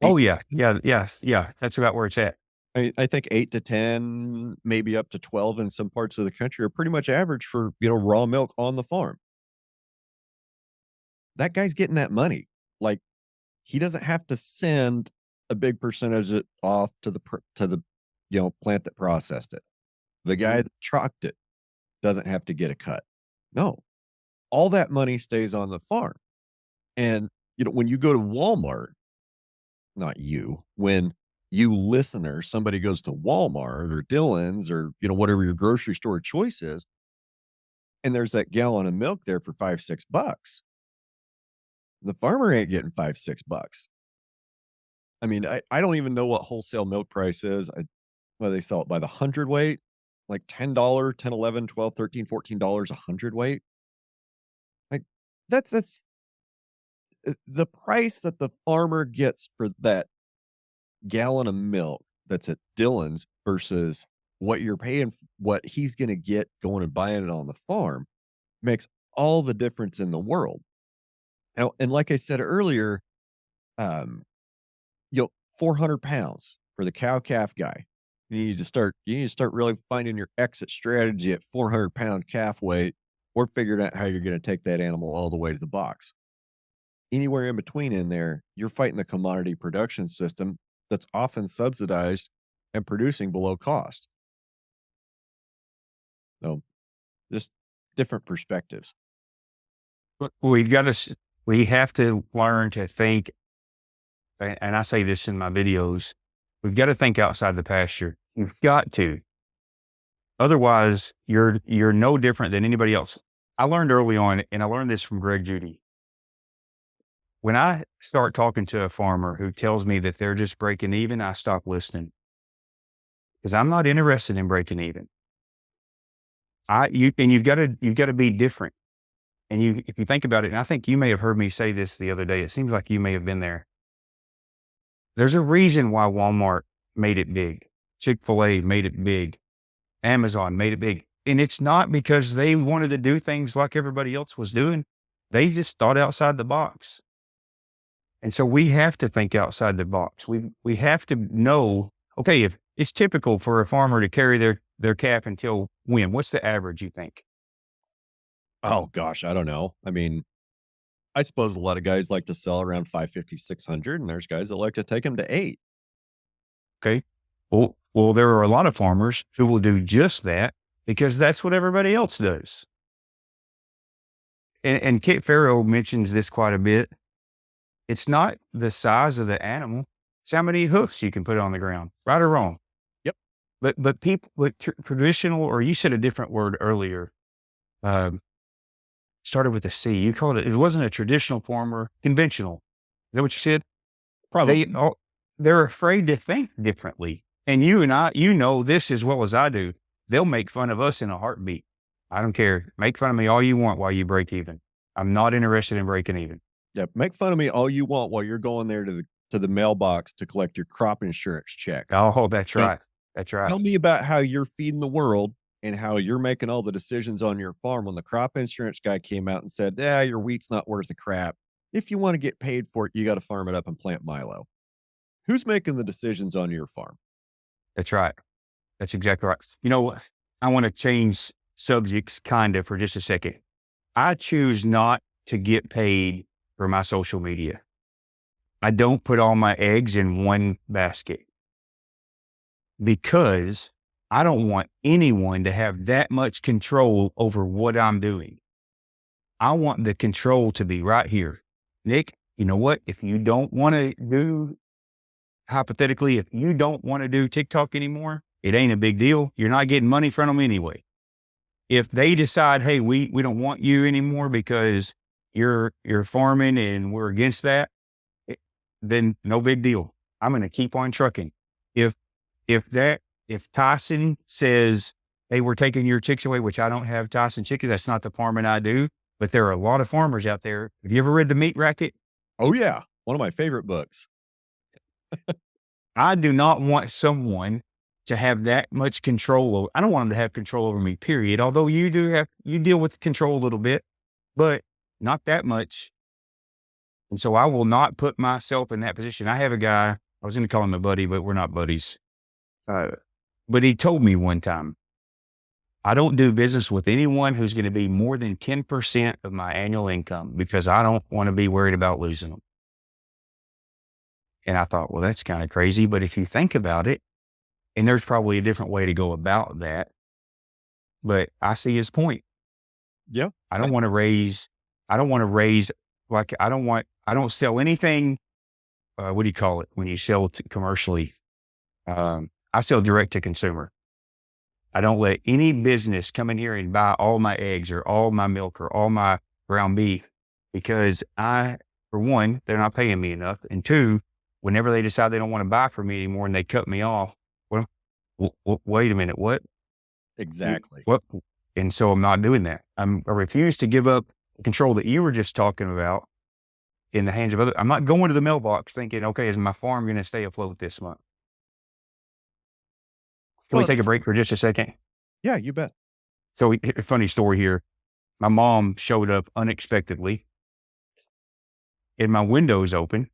Oh Eight. yeah. Yeah. Yes. Yeah. That's about where it's at. I think 8 to 10, maybe up to 12 in some parts of the country are pretty much average for, raw milk on the farm. That guy's getting that money. Like, he doesn't have to send a big percentage it off to the plant that processed it. The guy Mhm. that trucked it doesn't have to get a cut. No, all that money stays on the farm. And, when you go to Walmart, not you, when you listener, somebody goes to Walmart or Dillon's or, whatever your grocery store choice is, and there's that gallon of milk there for 5, $6. The farmer ain't getting 5, $6. I mean, I don't even know what wholesale milk price is. Well, they sell it by the hundredweight, like $10, 10, 11, 12, 13, $14 a hundredweight. Like, that's the price that the farmer gets for that gallon of milk that's at Dillon's versus what you're paying, what he's gonna get going and buying it on the farm makes all the difference in the world. And like I said earlier, um, 400 pounds for the cow calf guy. You need to start really finding your exit strategy at 400-pound calf weight or figuring out how you're going to take that animal all the way to the box. Anywhere in between in there, you're fighting the commodity production system that's often subsidized and producing below cost. So just different perspectives. But we have to learn to think, and I say this in my videos, we've got to think outside the pasture. You've got to. Otherwise, you're no different than anybody else. I learned early on, and I learned this from Greg Judy. When I start talking to a farmer who tells me that they're just breaking even, I stop listening because I'm not interested in breaking even. You've got to be different. And if you think about it, and I think you may have heard me say this the other day, it seems like you may have been there. There's a reason why Walmart made it big. Chick-fil-A made it big. Amazon made it big. And it's not because they wanted to do things like everybody else was doing. They just thought outside the box. And so we have to think outside the box. We have to know, okay, if it's typical for a farmer to carry their calf until when? What's the average, you think? Oh gosh, I don't know. I mean, I suppose a lot of guys like to sell around 550, 600, and there's guys that like to take them to 8. Okay. Well, there are a lot of farmers who will do just that because that's what everybody else does. And Kit Farrow mentions this quite a bit. It's not the size of the animal; it's how many hoofs you can put on the ground, right or wrong. Yep. But people with traditional, or you said a different word earlier. Um, Started with a C. You called it. It wasn't a traditional farmer, conventional. Is that what you said? They Probably. all they're afraid to think differently. And you and I, you know this as well as I do. They'll make fun of us in a heartbeat. I don't care. Make fun of me all you want while you break even. I'm not interested in breaking even. Yeah, make fun of me all you want while you're going there to the mailbox to collect your crop insurance check. Oh, that's Now, right. That's right. tell me about how you're feeding the world and how you're making all the decisions on your farm when the crop insurance guy came out and said, "Yeah, your wheat's not worth a crap. If you want to get paid for it, you got to farm it up and plant milo." Who's making the decisions on your farm? That's right. That's exactly right. You know what? I want to change subjects kind of for just a second. I choose not to get paid for my social media. I don't put all my eggs in one basket because I don't want anyone to have that much control over what I'm doing. I want the control to be right here. Nick, you know what? If you don't want to do, hypothetically, if you don't want to do TikTok anymore, it ain't a big deal. You're not getting money from them anyway. If they decide, hey, we don't want you anymore because you're farming and we're against that, then no big deal. I'm going to keep on trucking. If if that if Tyson says, hey, we're taking your chicks away, which I don't have Tyson chickens, that's not the farming I do, but there are a lot of farmers out there. Have you ever read The Meat Racket? Oh yeah, one of my favorite books. I do not want someone to have that much control over. I don't want them to have control over me, period. Although you deal with control a little bit, but not that much. And so I will not put myself in that position. I have a guy, I was going to call him a buddy, but we're not buddies. Uh, but he told me one time, I don't do business with anyone who's going to be more than 10% of my annual income because I don't want to be worried about losing them. And I thought, well, that's kind of crazy. But if you think about it, and there's probably a different way to go about that, but I see his point. Yeah. I don't want to raise, I don't want to raise, like, I don't sell anything. What do you call it when you sell to commercially? I sell direct to consumer. I don't let any business come in here and buy all my eggs or all my milk or all my ground beef because for one, they're not paying me enough. And two, whenever they decide they don't want to buy from me anymore and they cut me off, well, wait a minute, what? Exactly. What? And so I'm not doing that. I refuse to give up control that you were just talking about in the hands of others. I'm not going to the mailbox thinking, okay, is my farm going to stay afloat this month? Can we Well, take a break for just a second? yeah, you bet. So a funny story here. My mom showed up unexpectedly and my window is open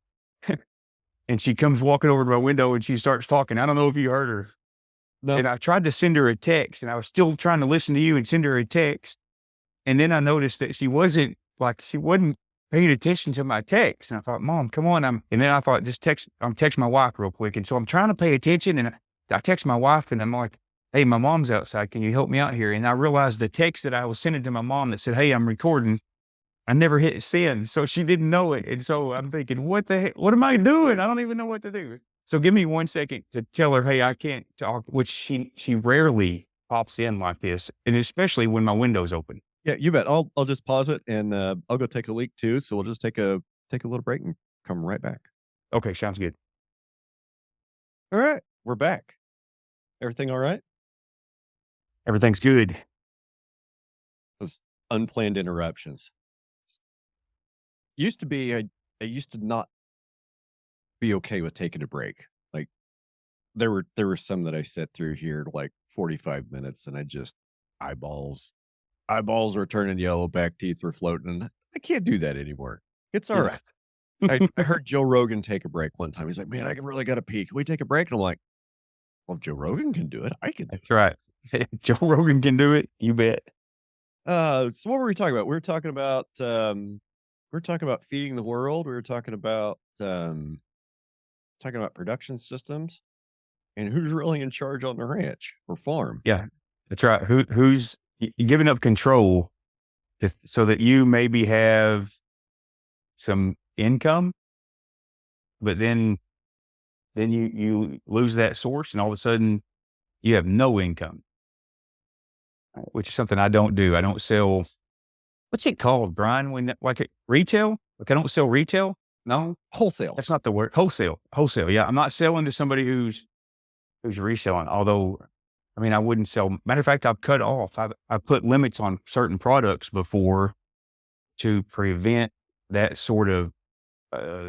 and she comes walking over to my window and she starts talking. I don't know if you heard her. No. And I tried to send her a text and I was still trying to listen to you and send her a text. And then I noticed that she wasn't paying attention to my text. And I thought, Mom, come on. And then I thought, I'm text my wife real quick. And so I'm trying to pay attention and I text my wife and I'm like, hey, my mom's outside. Can you help me out here? And I realized the text that I was sending to my mom that said, hey, I'm recording. I never hit send. So she didn't know it. And so I'm thinking, what the heck? What am I doing? I don't even know what to do. So give me 1 second to tell her, hey, I can't talk, which she rarely pops in like this. And especially when my window's open. Yeah, you bet. I'll just pause it and I'll go take a leak too. So we'll just take a little break and come right back. Okay. Sounds good. All right, we're back. Everything all right? Everything's good. Those unplanned interruptions. Used to be I used to not be okay with taking a break. Like there were some that I sat through here like 45 minutes and I just eyeballs were turning yellow, back teeth were floating. I can't do that anymore. It's all Yeah. right. I heard Joe Rogan take a break one time. He's like, "Man, I really gotta pee. Can we take a break?" And I'm like, "Well, if Joe Rogan can do it, I can do That's it." right. Joe Rogan can do it. You bet. So what were we talking about? We were talking about feeding the world. We were talking about production systems and who's really in charge on the ranch or farm. Yeah, that's right. You're giving up control so that you maybe have some income, but then you lose that source, and all of a sudden you have no income, which is something I don't do. I don't sell. What's it called, Brian? When like retail? Like I don't sell retail. No, Wholesale. that's not the word. Wholesale. Wholesale. Yeah, I'm not selling to somebody who's reselling. Although, I mean, I wouldn't sell. Matter of fact, I've cut off. I've put limits on certain products before to prevent that sort of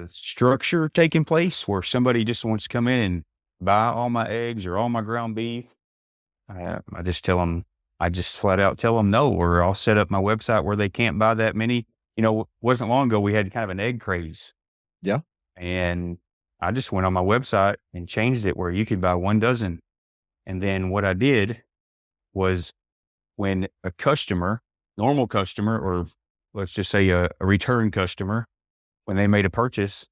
structure taking place where somebody just wants to come in and buy all my eggs or all my ground beef. I just tell them, I just flat out tell them no, or I'll set up my website where they can't buy that many. You know, wasn't long ago we had kind of an egg craze, Yeah. and I just went on my website and changed it where you could buy 1 dozen. And then what I did was when a customer, normal customer, or let's just say a return customer, when they made a purchase,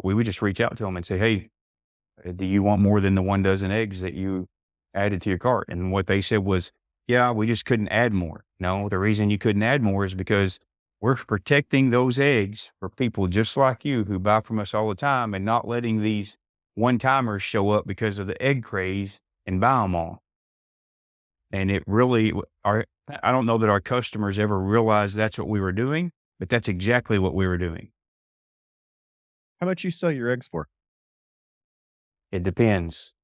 we would just reach out to them and say, "Hey, do you want more than the 1 dozen eggs that you added to your cart?" And what they said was, "Yeah, we just couldn't add more." No, the reason you couldn't add more is because we're protecting those eggs for people just like you who buy from us all the time and not letting these one-timers show up because of the egg craze and buy them all. And it really, I don't know that our customers ever realized that's what we were doing, but that's exactly what we were doing. How much you sell your eggs for? It depends.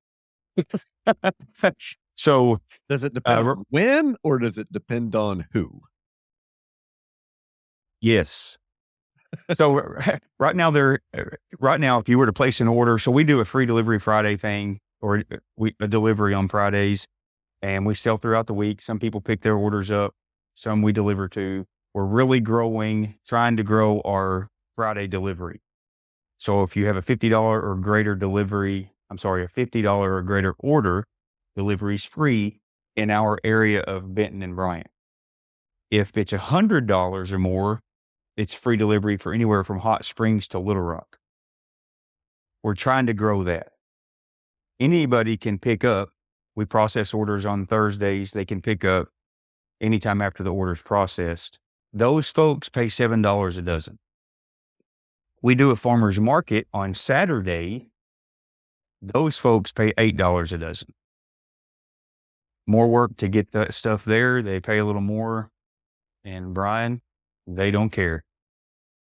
So, Does it depend r on when or does it depend on who? yes. So, right now, if you were to place an order, so we do a free delivery Friday thing, or a delivery on Fridays, and we sell throughout the week. Some people pick their orders up, some we deliver to. We're really trying to grow our Friday delivery. So if you have a $50 or greater a $50 or greater order, delivery is free in our area of Benton and Bryant. If it's $100 or more, it's free delivery for anywhere from Hot Springs to Little Rock. We're trying to grow that. Anybody can pick up. We process orders on Thursdays. They can pick up anytime after the order's processed. Those folks pay $7 a dozen. We do a farmer's market on Saturday. Those folks pay $8 a dozen. More work to get that stuff there. They pay a little more. And Brian, they don't care.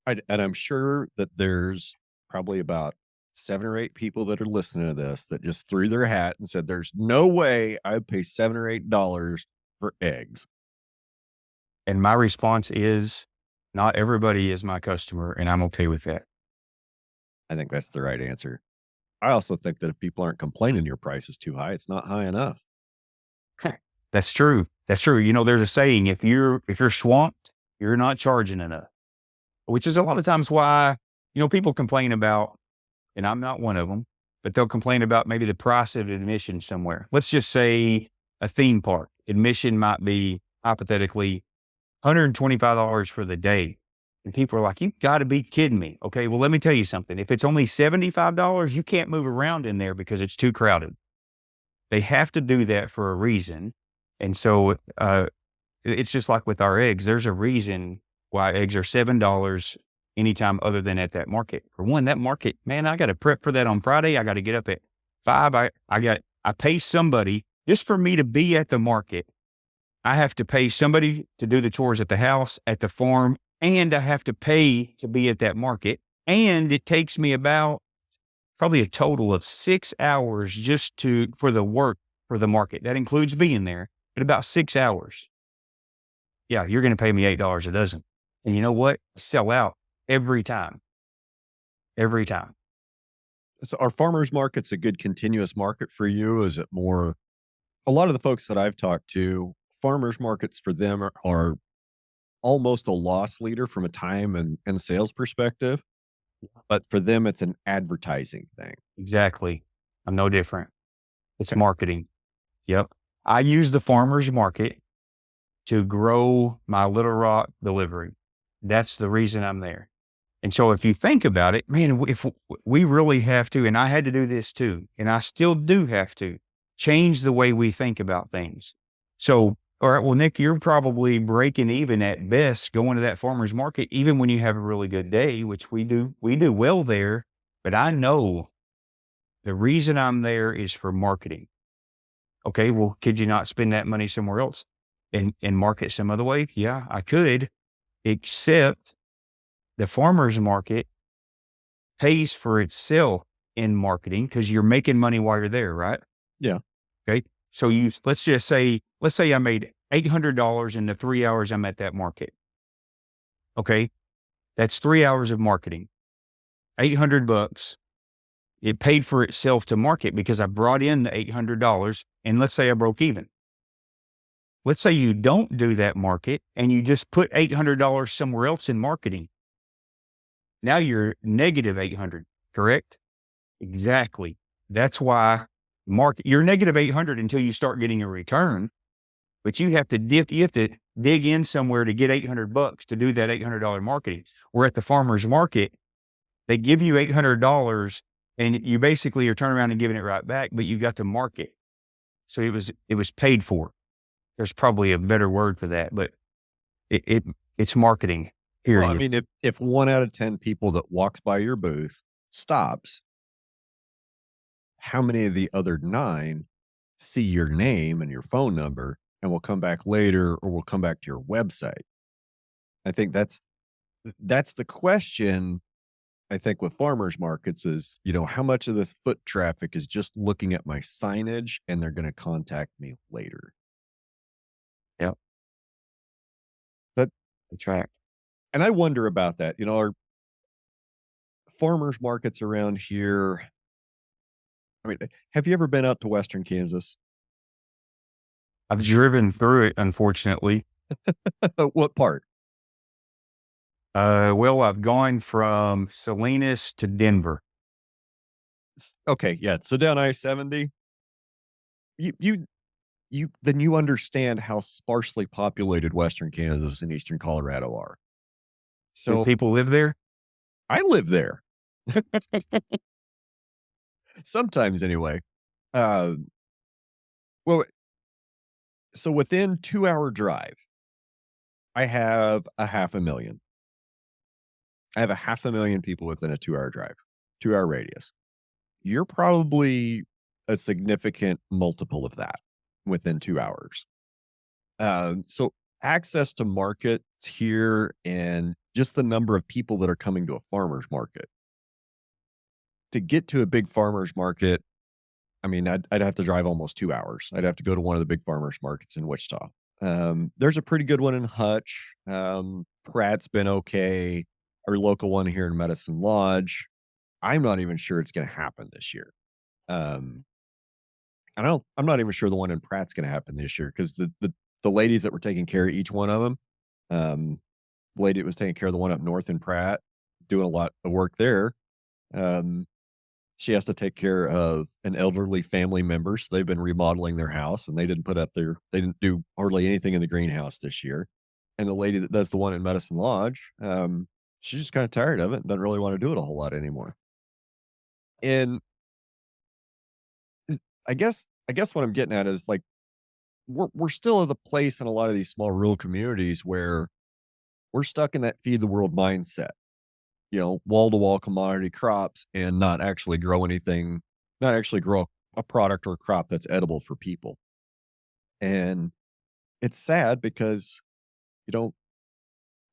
And I'm sure that there's probably about 7 or 8 people that are listening to this that just threw their hat and said, "There's no way I'd pay 7 or $8 for eggs." And my response is, not everybody is my customer, and I'm okay with that. I think that's the right answer. I also think that if people aren't complaining your price is too high, it's not high enough. That's true. That's true. You know, there's a saying, if you're swamped, you're not charging enough, which is a lot of times why, people complain about, and I'm not one of them, but they'll complain about maybe the price of admission somewhere. Let's just say a theme park. Admission might be hypothetically $125 for the day. And people are like, "You've got to be kidding me." Okay, well, let me tell you something. If it's only $75, you can't move around in there because it's too crowded. They have to do that for a reason. And so it's just like with our eggs. There's a reason why eggs are $7 anytime other than at that market. For one, that market, man, I got to prep for that on Friday. I got to get up at 5. I pay somebody just for me to be at the market. I have to pay somebody to do the chores at the house, at the farm, and I have to pay to be at that market. And it takes me about probably a total of 6 hours just for the work for the market. That includes being there, but about 6 hours. Yeah, you're going to pay me $8 a dozen. And you know what? I sell out every time. Every time. So are farmers markets a good continuous market for you? Is it more a lot of the folks that I've talked to, farmers markets for them are almost a loss leader from a time and sales perspective. but for them, it's an advertising thing. Exactly. I'm no different. It's Okay. marketing. Yep. I use the farmer's market to grow my Little Rock delivery. That's the reason I'm there. And so if you think about it, man, if we really have to, and I had to do this too, and I still do have to change the way we think about things. So, all right, well, Nick, you're probably breaking even at best going to that farmer's market, even when you have a really good day, which we do well there. But I know the reason I'm there is for marketing. Okay, well, could you not spend that money somewhere else and market some other way? Yeah, I could, except the farmer's market pays for itself in marketing because you're making money while you're there, right? Yeah. Okay. So let's say I made $800 in the 3 hours I'm at that market. Okay. That's 3 hours of marketing, 800 bucks. It paid for itself to market because I brought in the $800 and let's say I broke even. Let's say you don't do that market and you just put $800 somewhere else in marketing. Now you're negative 800, correct? Exactly. That's why you're negative 800 until you start getting a return, but you have to dig in somewhere to get 800 bucks to do that $800 marketing. We're at the farmer's market. They give you $800 and you basically are turning around and giving it right back, but you got to market. So it was paid for. There's probably a better word for that, but it's marketing, Well, I period. mean, if 1 out of 10 people that walks by your booth stops, how many of the other 9 see your name and your phone number and will come back later or will come back to your website? I think that's the question. I think with farmers markets is, how much of this foot traffic is just looking at my signage and they're going to contact me later. Yep. That That's right. and I wonder about that. Our farmers markets around here. I mean, have you ever been out to Western Kansas? I've driven through it, unfortunately. What part? Well, I've gone from Salinas to Denver. Okay, yeah. So down I-70, you understand how sparsely populated Western Kansas and Eastern Colorado are. Do So people live there? I live there sometimes anyway. Uh, well, so within 2 hour drive, I have a half a million. I have a half a million people within a 2 hour drive, 2 hour radius. You're probably a significant multiple of that within 2 hours. So access to markets here and just the number of people that are coming to a farmer's market. To get to a big farmer's market, I mean, I'd have to drive almost 2 hours. I'd have to go to one of the big farmers markets in Wichita. There's a pretty good one in Hutch. Pratt's been okay. Our local one here in Medicine Lodge. I'm not even sure it's going to happen this year. Um, I'm not even sure the one in Pratt's going to happen this year because the ladies that were taking care of each one of them, the lady that was taking care of the one up north in Pratt, doing a lot of work there. Um, she has to take care of an elderly family member, so they've been remodeling their house, and they didn't do hardly anything in the greenhouse this year. And the lady that does the one in Medicine Lodge, she's just kinda tired of it and doesn't really wanna do it a whole lot anymore. And I guess what I'm getting at is, like, we're still at the place in a lot of these small rural communities where we're stuck in that feed the world mindset. Wall to wall commodity crops and not actually grow anything, not actually grow a product or crop that's edible for people. And it's sad because, you know,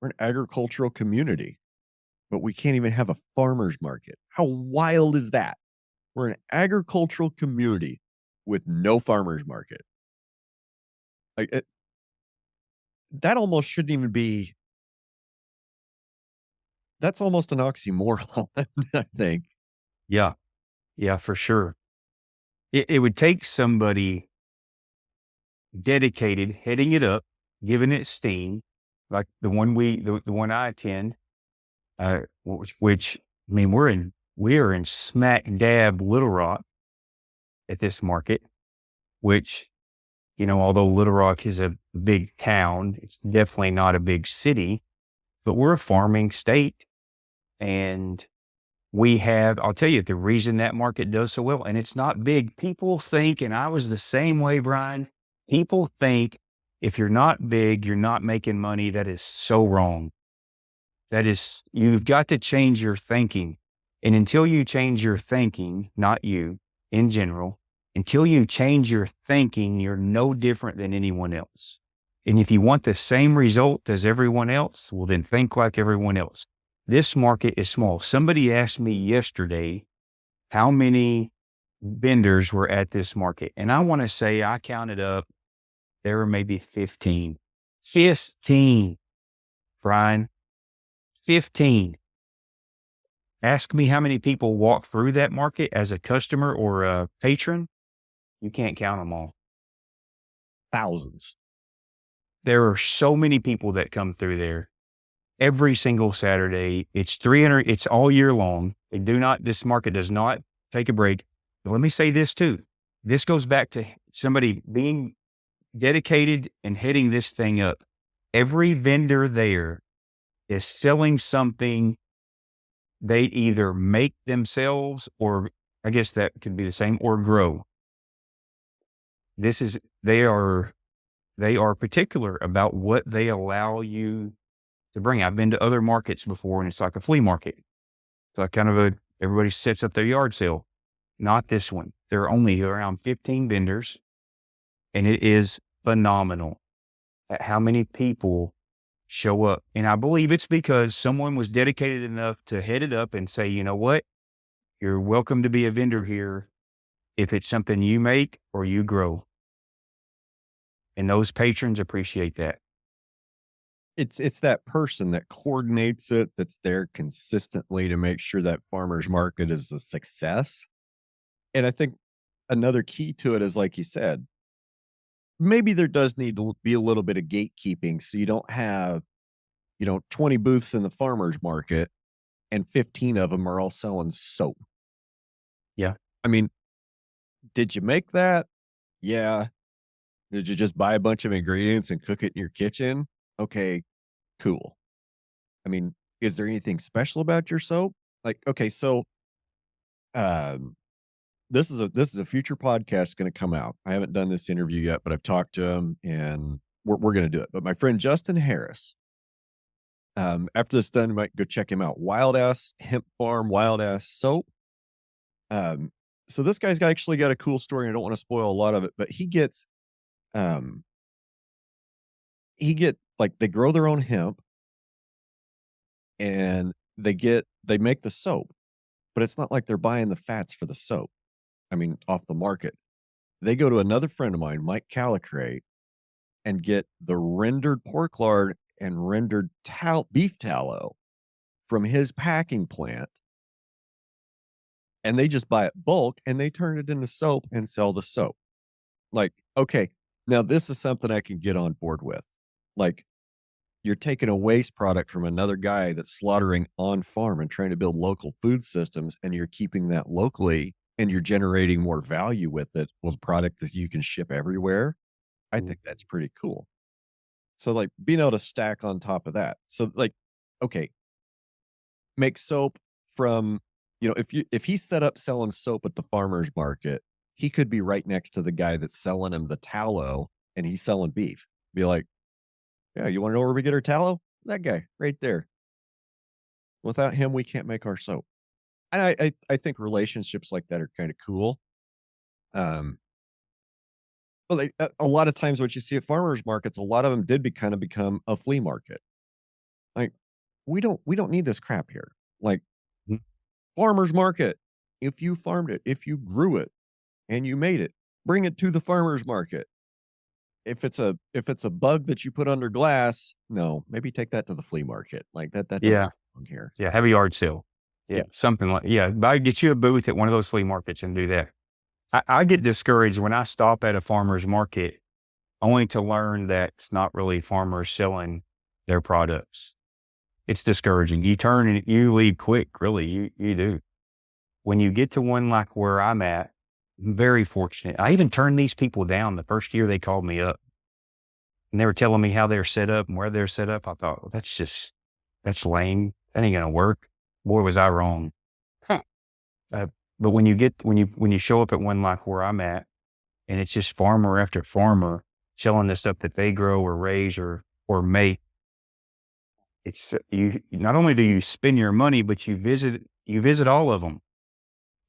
we're an agricultural community, but we can't even have a farmer's market. How wild is that? We're an agricultural community with no farmer's market. Like that almost shouldn't even be, that's almost an oxymoron, I think. Yeah. Yeah, for sure. It would take somebody dedicated, heading it up, giving it steam, like the one I attend, which I mean, we are in smack dab Little Rock at this market, which, although Little Rock is a big town, it's definitely not a big city, but we're a farming state. And I'll tell you the reason that market does so well, and it's not big. People think, and I was the same way, Brian, people think if you're not big, you're not making money. That is so wrong. You've got to change your thinking. And until you change your thinking, not you in general, until you change your thinking, you're no different than anyone else. And if you want the same result as everyone else, well, then think like everyone else. This market is small. Somebody asked me yesterday how many vendors were at this market. And I want to say I counted up, there were maybe 15. 15, Brian. 15. Ask me how many people walk through that market as a customer or a patron. You can't count them all. Thousands. There are so many people that come through there every single Saturday. It's 300, it's all year long. This market does not take a break. But let me say this too. This goes back to somebody being dedicated and heading this thing up. Every vendor there is selling something they either make themselves, or I guess that could be the same, or grow. They are particular about what they allow you to bring. I've been to other markets before and it's like a flea market. It's like everybody sets up their yard sale. Not this one. There are only around 15 vendors, and it is phenomenal at how many people show up. And I believe it's because someone was dedicated enough to head it up and say, you know what? You're welcome to be a vendor here if it's something you make or you grow. And those patrons appreciate that. It's that person that coordinates it, that's there consistently to make sure that farmer's market is a success. And I think another key to it is, like you said, maybe there does need to be a little bit of gatekeeping so you don't have, 20 booths in the farmer's market and 15 of them are all selling soap. Yeah. I mean, did you make that? Yeah. Did you just buy a bunch of ingredients and cook it in your kitchen? Okay, cool. I mean, is there anything special about your soap? Like, okay, so um this is a future podcast going to come out. I haven't done this interview yet, but I've talked to him and we're going to do it. But my friend Justin Harris, after this done, you might go check him out. Wild Ass Hemp Farm, Wild Ass Soap. Um, so this guy's actually got a cool story. And I don't want to spoil a lot of it, but um, like they grow their own hemp and they make the soap, but it's not like they're buying the fats for the soap. I mean, off the market. They go to another friend of mine, Mike Calicrate, and get the rendered pork lard and rendered beef tallow from his packing plant. And they just buy it bulk and they turn it into soap and sell the soap. Like, okay, now this is something I can get on board with. Like, you're taking a waste product from another guy that's slaughtering on farm and trying to build local food systems, and you're keeping that locally and you're generating more value with it with a product that you can ship everywhere. I think that's pretty cool. So, like, being able to stack on top of that. So, like, okay, make soap from, if he set up selling soap at the farmer's market, he could be right next to the guy that's selling him the tallow and he's selling beef. Be like, yeah, you want to know where we get our tallow? That guy right there. Without him, we can't make our soap. And I think relationships like that are kind of cool. Um, well, a lot of times what you see at farmers markets, a lot of them did become a flea market. Like, we don't need this crap here. Like, Mhm. farmers market. If you farmed it, if you grew it and you made it, bring it to the farmers market. If it's a bug that you put under glass, no, maybe take that to the flea market. Like that doesn't Yeah. belong here. Yeah. Have a yard sale. Yeah. Yeah. Something like, yeah. Get you a booth at one of those flea markets and do that. I get discouraged when I stop at a farmer's market only to learn that it's not really farmers selling their products. It's discouraging. You turn and you leave quick, really. You do. When you get to one like where I'm at, I'm very fortunate. I even turned these people down the first year they called me up and they were telling me how they're set up and where they're set up. I thought, well, that's lame. That ain't going to work. Boy, was I wrong. Huh. But when you show up at one like where I'm at and it's just farmer after farmer selling the stuff that they grow or raise or make, it's you not only do you spend your money, but you visit all of them.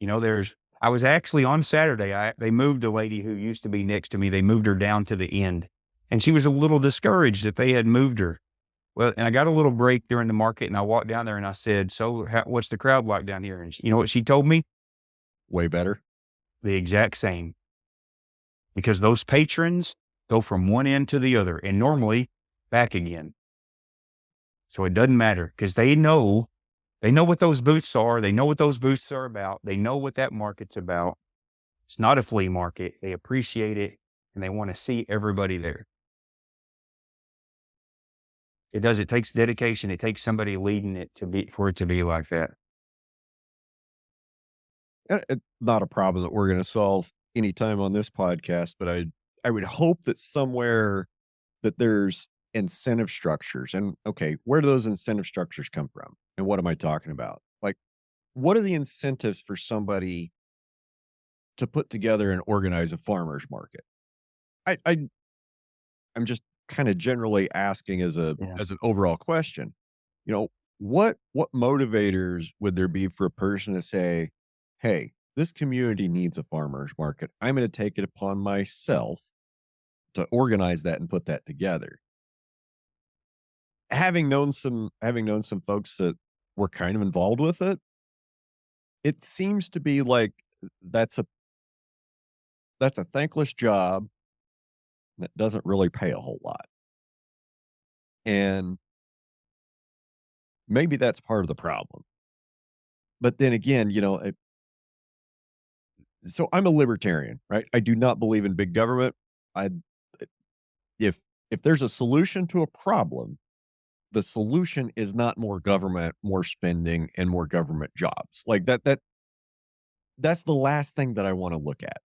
You know, I was actually on Saturday, they moved a lady who used to be next to me. They moved her down to the end and she was a little discouraged that they had moved her. Well, and I got a little break during the market and I walked down there and I said, so what's the crowd like down here? And you know what she told me? Way better. The exact same, because those patrons go from one end to the other and normally back again. So it doesn't matter because they know what those booths are. They know what those booths are about. They know what that market's about. It's not a flea market. They appreciate it and they want to see everybody there. It takes dedication. It takes somebody leading it for it to be like that. It's not a problem that we're going to solve anytime on this podcast, but I would hope that somewhere that there's incentive structures. And okay, where do those incentive structures come from? And what am I talking about? Like, what are the incentives for somebody to put together and organize a farmer's market? I'm just kind of generally asking Yeah. as an overall question. You know, what motivators would there be for a person to say, "Hey, this community needs a farmer's market. I'm going to take it upon myself to organize that and put that together." Having known some folks that were kind of involved with it, it seems to be like that's a that's a thankless job that doesn't really pay a whole lot. And maybe that's part of the problem. But then again, so I'm a libertarian, right? I do not believe in big government. I if if there's a solution to a problem, the solution is not more government, more spending, and more government jobs. Like that's the last thing that I want to look at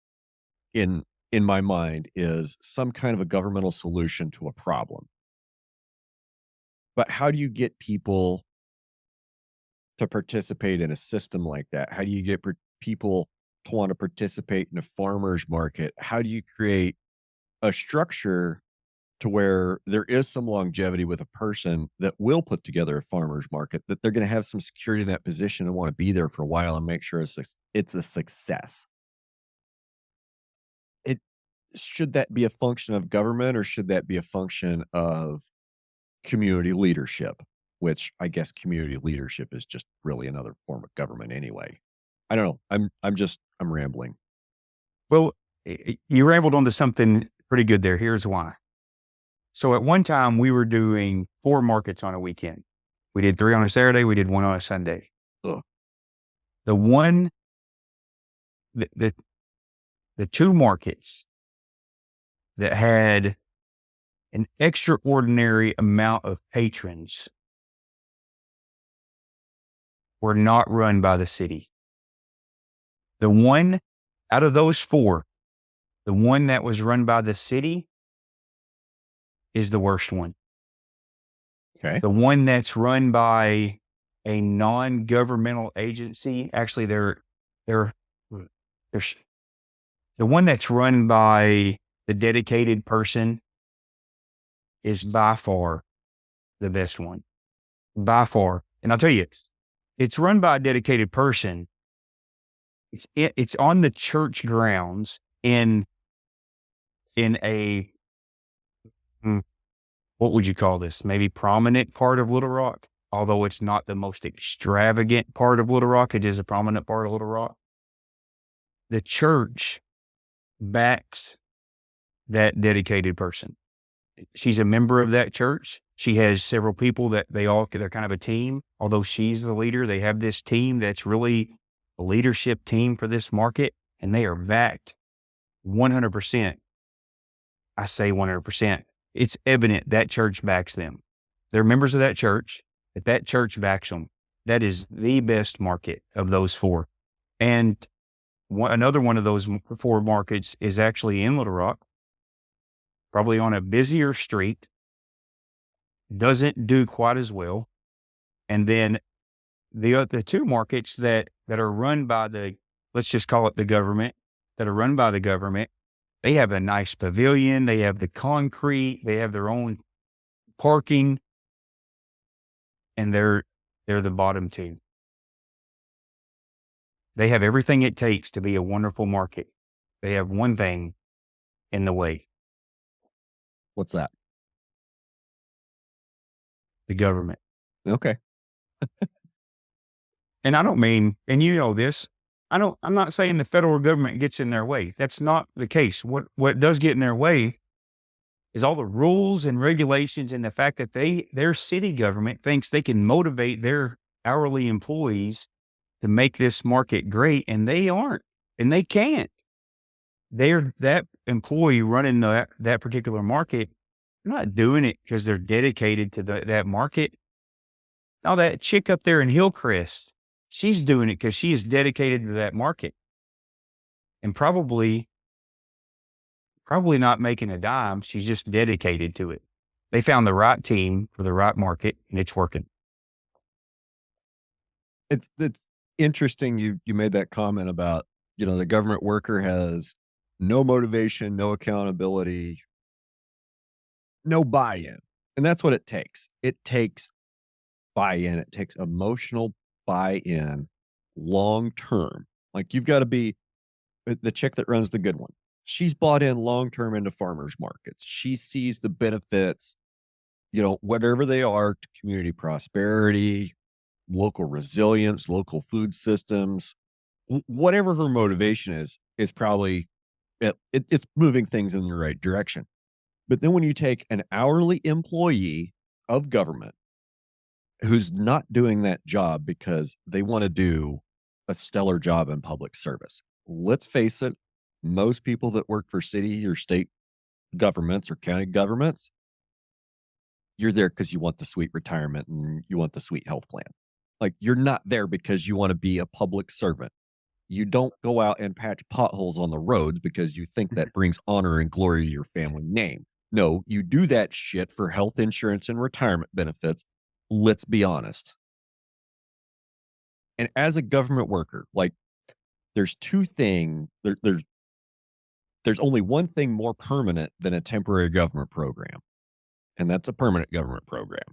in in my mind is some kind of a governmental solution to a problem. But how do you get people to participate in a system like that? How do you get people to want to participate in a farmer's market? How do you create a structure to where there is some longevity with a person that will put together a farmer's market, that they're going to have some security in that position and want to be there for a while and make sure it's a success? It should that be a function of government or should that be a function of community leadership? Which I guess community leadership is just really another form of government anyway. I don't know. I'm rambling. Well, you rambled onto something pretty good there. Here's why. So at one time we were doing 4 markets on a weekend. We did 3 on a Saturday. We did 1 on a Sunday. Ugh. The one, the, the 2 markets that had an extraordinary amount of patrons were not run by the city. The one out of those 4, the one that was run by the city is the worst one. Okay. The one that's run by a non-governmental agency, actually they're the one that's run by the dedicated person is by far the best one. By far. And I'll tell you, it's run by a dedicated person. It's on the church grounds in a, what would you call this? Maybe prominent part of Little Rock, although it's not the most extravagant part of Little Rock. It is a prominent part of Little Rock. The church backs that dedicated person. She's a member of that church. She has several people that they're kind of a team. Although she's the leader, they have this team that's really a leadership team for this market, and they are backed 100%. I say 100%. It's evident that church backs them. They're members of that church. If that church backs them, that is the best market of those four. And another one of those four markets is actually in Little Rock, probably on a busier street, doesn't do quite as well. And then the two markets that are run by the, let's just call it the government, that are run by the government, they have a nice pavilion, they have the concrete, they have their own parking, and they're the bottom two. They have everything it takes to be a wonderful market. They have one thing in the way: What's that? the government. Okay. And I don't mean, and you know this, I'm not saying the federal government gets in their way. That's not the case. What does get in their way is all the rules and regulations, and the fact that their city government thinks they can motivate their hourly employees to make this market great, and they aren't, and they can't. They're that employee running that particular market, they're not doing it because they're dedicated to that market. Now that chick up there in Hillcrest, she's doing it because she is dedicated to that market, and probably not making a dime. She's just dedicated to it. They found the right team for the right market, and it's working. It's interesting you made that comment about, the government worker has no motivation, no accountability, no buy-in, and that's what it takes. It takes buy-in, it takes emotional buy-in long term. Like, you've gotta be the chick that runs the good one. She's bought in long term into farmers markets. She sees the benefits, whatever they are, to community prosperity, local resilience, local food systems, whatever her motivation is probably it's moving things in the right direction. But then when you take an hourly employee of government who's not doing that job because they want to do a stellar job in public service. Let's face it, most people that work for city or state governments or county governments, you're there because you want the sweet retirement and you want the sweet health plan. Like, you're not there because you want to be a public servant. You don't go out and patch potholes on the roads because you think that brings honor and glory to your family name. No, you do that shit for health insurance and retirement benefits. Let's be honest. And as a government worker, like, there's two things there's only one thing more permanent than a temporary government program, and that's a permanent government program.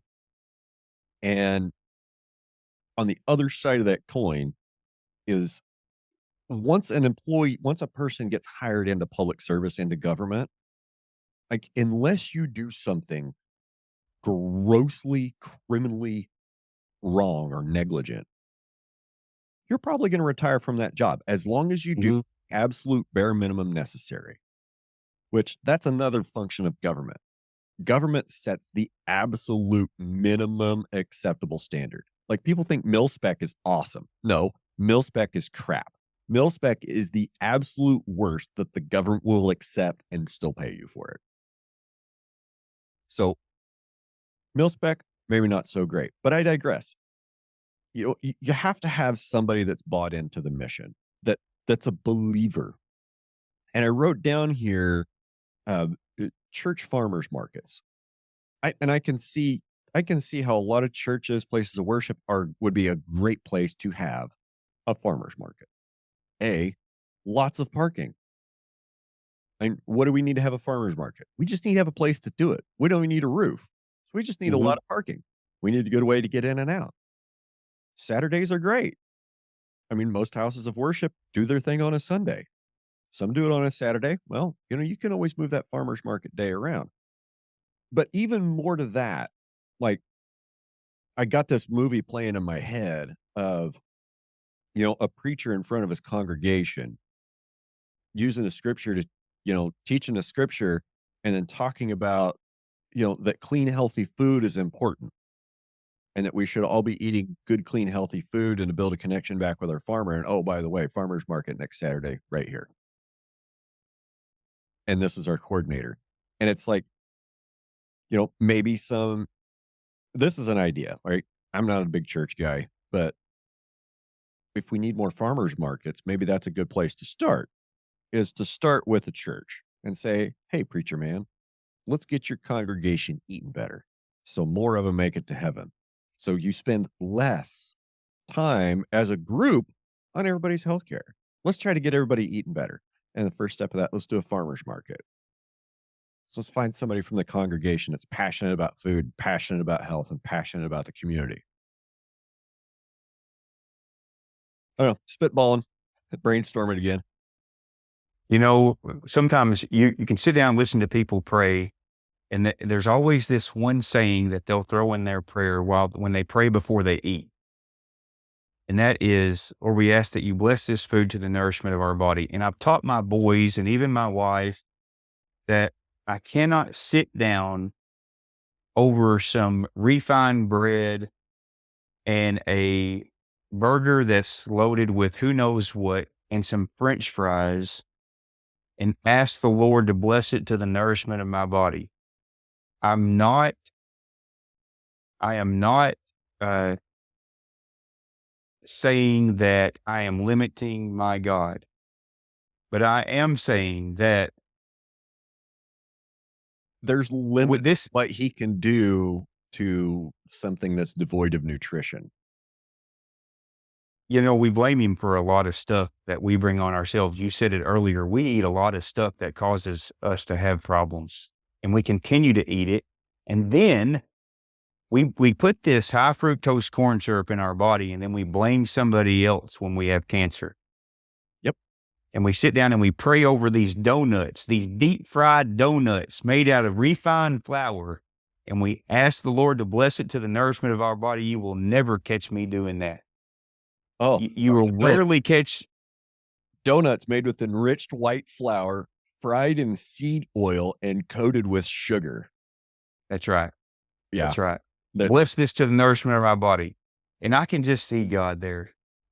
And on the other side of that coin is, once a person gets hired into public service, into government, like, unless you do something grossly criminally wrong or negligent, you're probably going to retire from that job as long as you do Mhm. absolute bare minimum necessary, which that's another function of government. Government sets the absolute minimum acceptable standard. Like, people think mil spec is awesome. No, mil spec is crap. Mil spec is the absolute worst that the government will accept and still pay you for it. So, mil spec, maybe not so great, but I digress. You have to have somebody that's bought into the mission, that's a believer. And I wrote down here, church farmers markets. I can see how a lot of churches, places of worship would be a great place to have a farmers market. A, lots of parking. And what do we need to have a farmers market? We just need to have a place to do it. We don't even need a roof. So we just need a lot Mhm. of parking. We need a good way to get in and out. Saturdays are great. I mean, most houses of worship do their thing on a Sunday. Some do it on a Saturday. Well, you can always move that farmers market day around. But even more to that, like, I got this movie playing in my head of, a preacher in front of his congregation using the scripture to, teaching the scripture, and then talking about, that clean, healthy food is important, and that we should all be eating good, clean, healthy food, and to build a connection back with our farmer. And, oh, by the way, farmer's market next Saturday right here. And this is our coordinator. And it's like, maybe this is an idea, right? I'm not a big church guy, but if we need more farmers markets, maybe that's a good place to start, is to start with a church and say, "Hey, preacher man, let's get your congregation eating better so more of them make it to heaven. So you spend less time as a group on everybody's healthcare. Let's try to get everybody eating better." And the first step of that, let's do a farmer's market. So let's find somebody from the congregation that's passionate about food, passionate about health, and passionate about the community. I don't know, spitballing, brainstorming again. You know, sometimes you can sit down and listen to people pray, and there's always this one saying that they'll throw in their prayer when they pray before they eat. And that is, or we ask that you bless this food to the nourishment of our body. And I've taught my boys and even my wife that I cannot sit down over some refined bread and a burger that's loaded with who knows what and some French fries and ask the Lord to bless it to the nourishment of my body. I'm not, I am not uh, saying that I am limiting my God, but I am saying that There's with limits this, what he can do to something that's devoid of nutrition. we blame him for a lot of stuff that we bring on ourselves. You said it earlier. We eat a lot of stuff that causes us to have problems, and we continue to eat it. And then we put this high fructose corn syrup in our body, and then we blame somebody else when we have cancer. Yep. And we sit down and we pray over these donuts, these deep fried donuts made out of refined flour. And we ask the Lord to bless it to the nourishment of our body. You will never catch me doing that. Oh, You will no. rarely catch. Donuts made with enriched white flour, fried in seed oil, and coated with sugar. That's right. Yeah. That's right. That Bless this to the nourishment of our body. And I can just see God there,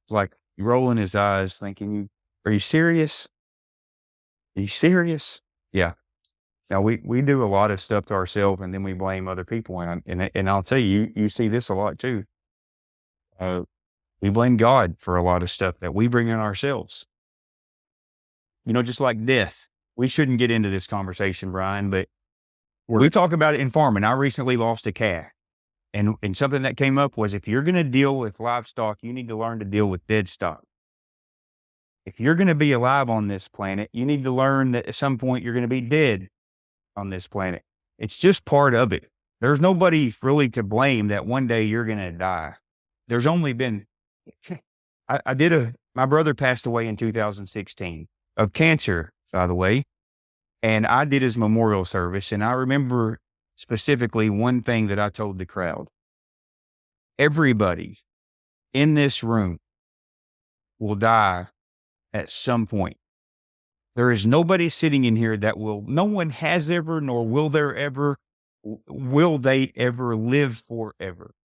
like rolling his eyes, thinking, are you serious? Are you serious? Yeah. Now we do a lot of stuff to ourselves and then we blame other people. And I'll tell you, you see this a lot too. Uh, we blame God for a lot of stuff that we bring in ourselves. Just like death. We shouldn't get into this conversation, Brian, but we're we talk about it in farming. I recently lost a calf. And something that came up was if you're going to deal with livestock, you need to learn to deal with dead stock. If you're going to be alive on this planet, you need to learn that at some point you're going to be dead on this planet. It's just part of it. There's nobody really to blame that one day you're going to die. There's only been, my brother passed away in 2016 of cancer, by the way. And I did his memorial service. And I remember specifically one thing that I told the crowd. Everybody in this room will die at some point. There is nobody sitting in here no one has ever, nor will they ever live forever.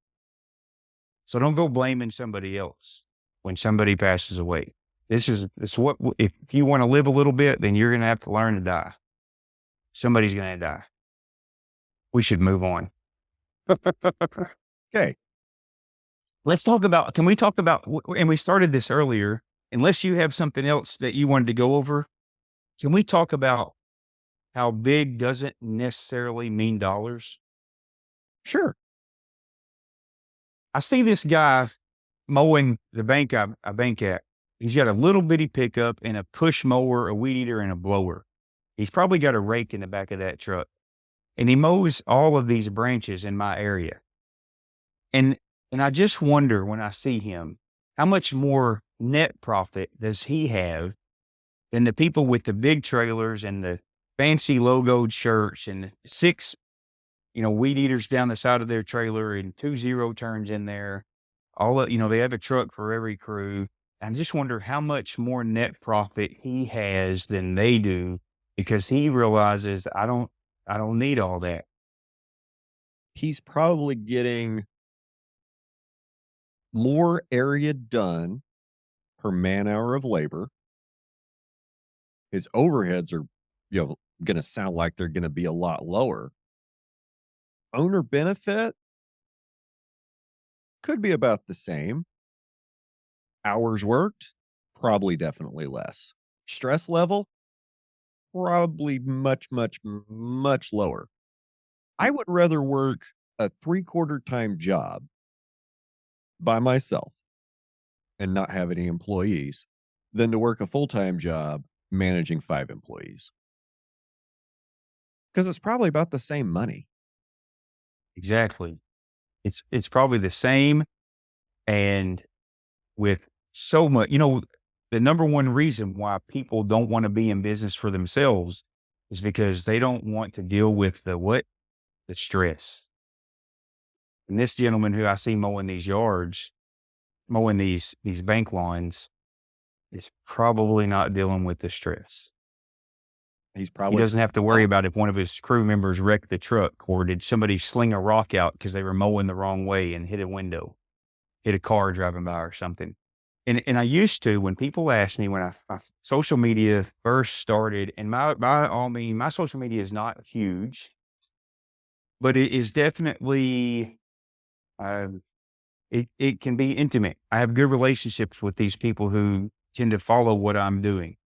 So don't go blaming somebody else when somebody passes away. This is what, if you want to live a little bit, then you're going to have to learn to die. Somebody's going to die. We should move on. okay. Can we talk about, and we started this earlier, unless you have something else that you wanted to go over, can we talk about how big doesn't necessarily mean dollars? Sure. I see this guy mowing the bank I bank at. He's got a little bitty pickup and a push mower, a weed eater, and a blower. He's probably got a rake in the back of that truck. And he mows all of these branches in my area. And I just wonder when I see him, how much more net profit does he have than the people with the big trailers and the fancy logoed shirts and the 6, weed eaters down the side of their trailer and 2 zero turns in there. They have a truck for every crew. I just wonder how much more net profit he has than they do because he realizes I don't need all that. He's probably getting more area done per man hour of labor. His overheads are, going to sound like they're going to be a lot lower. Owner benefit could be about the same. Hours worked, probably definitely less. Stress level, probably much lower. I would rather work a three-quarter time job by myself and not have any employees than to work a full-time job managing 5 employees, because it's probably about the same money. Exactly. It's probably the same, and with so much, the number one reason why people don't want to be in business for themselves is because they don't want to deal with the what? The stress. And this gentleman who I see mowing these yards, mowing these bank lawns, is probably not dealing with the stress. He's He probably doesn't just have to worry about if one of his crew members wrecked the truck or did somebody sling a rock out because they were mowing the wrong way and hit a window, hit a car driving by or something. And I used to, when people ask me when I social media first started, and by all means, my social media is not huge, but it is definitely, um, it can be intimate. I have good relationships with these people who tend to follow what I'm doing.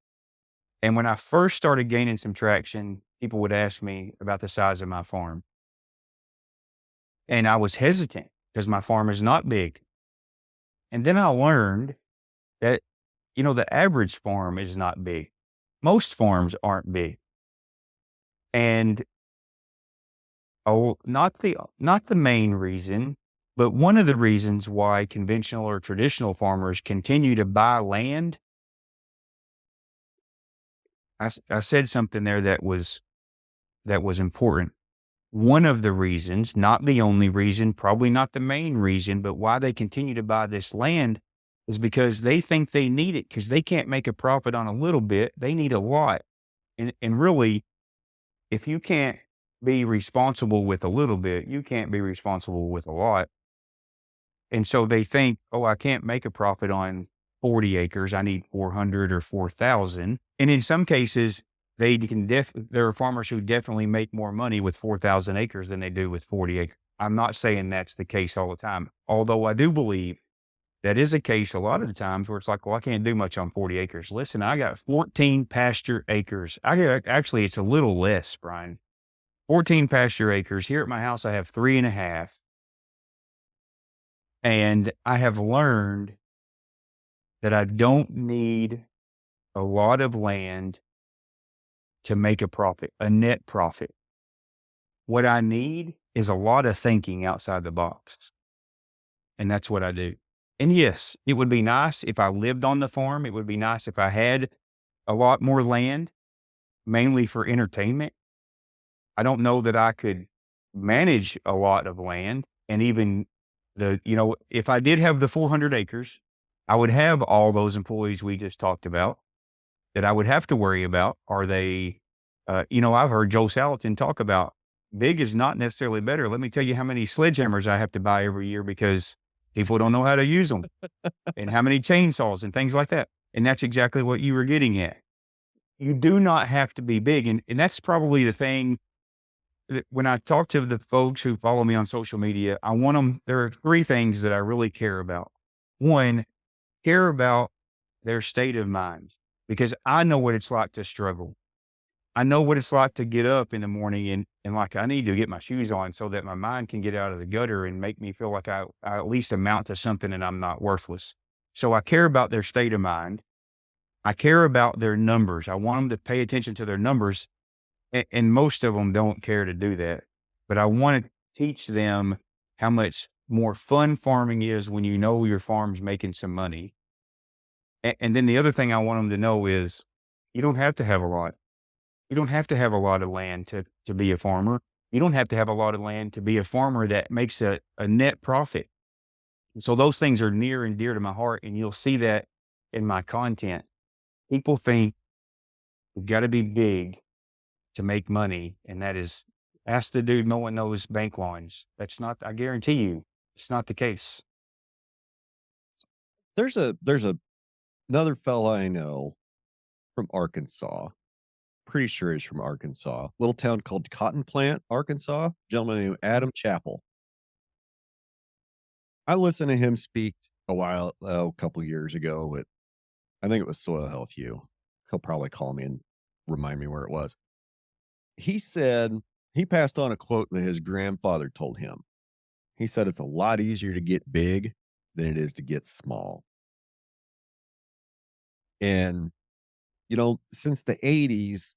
And when I first started gaining some traction, people would ask me about the size of my farm. And I was hesitant because my farm is not big. And then I learned that, the average farm is not big. Most farms aren't big. And not the main reason, but one of the reasons why conventional or traditional farmers continue to buy land. I said something there that was important. One of the reasons, not the only reason, probably not the main reason, but why they continue to buy this land is because they think they need it because they can't make a profit on a little bit. They need a lot. And really, if you can't be responsible with a little bit, you can't be responsible with a lot. And so they think, oh, I can't make a profit on 40 acres. I need 400 or 4,000. And in some cases, there are farmers who definitely make more money with 4,000 acres than they do with 40 acres. I'm not saying that's the case all the time, although I do believe that is a case a lot of the times where it's like, well, I can't do much on 40 acres. Listen, I got 14 pasture acres. Actually, it's a little less, Brian. 14 pasture acres. Here at my house, I have 3.5. And I have learned that I don't need a lot of land to make a profit, a net profit. What I need is a lot of thinking outside the box. And that's what I do. And yes, it would be nice if I lived on the farm. It would be nice if I had a lot more land, mainly for entertainment. I don't know that I could manage a lot of land and even if I did have the 400 acres, I would have all those employees we just talked about that I would have to worry about. Are they, I've heard Joe Salatin talk about big is not necessarily better. Let me tell you how many sledgehammers I have to buy every year because people don't know how to use them and how many chainsaws and things like that. And that's exactly what you were getting at. You do not have to be big. And that's probably the thing that when I talk to the folks who follow me on social media, there are three things that I really care about. One, care about their state of mind because I know what it's like to struggle. I know what it's like to get up in the morning and like I need to get my shoes on so that my mind can get out of the gutter and make me feel like I at least amount to something and I'm not worthless. So I care about their state of mind. I care about their numbers. I want them to pay attention to their numbers. And most of them don't care to do that. But I want to teach them how much more fun farming is when you know your farm's making some money. And then the other thing I want them to know is you don't have to have a lot. You don't have to have a lot of land to be a farmer. You don't have to have a lot of land to be a farmer that makes a net profit. So those things are near and dear to my heart. And you'll see that in my content. People think we've got to be big to make money. And that is, ask the dude mowing those bank lawns. That's not, I guarantee you, it's not the case. There's another fella I know from Arkansas. Pretty sure he's from Arkansas. Little town called Cotton Plant, Arkansas. Gentleman named Adam Chappell. I listened to him speak a couple years ago at, I think it was Soil Health U. He'll probably call me and remind me where it was. He said he passed on a quote that his grandfather told him. He said, "It's a lot easier to get big than it is to get small." And, since the 80s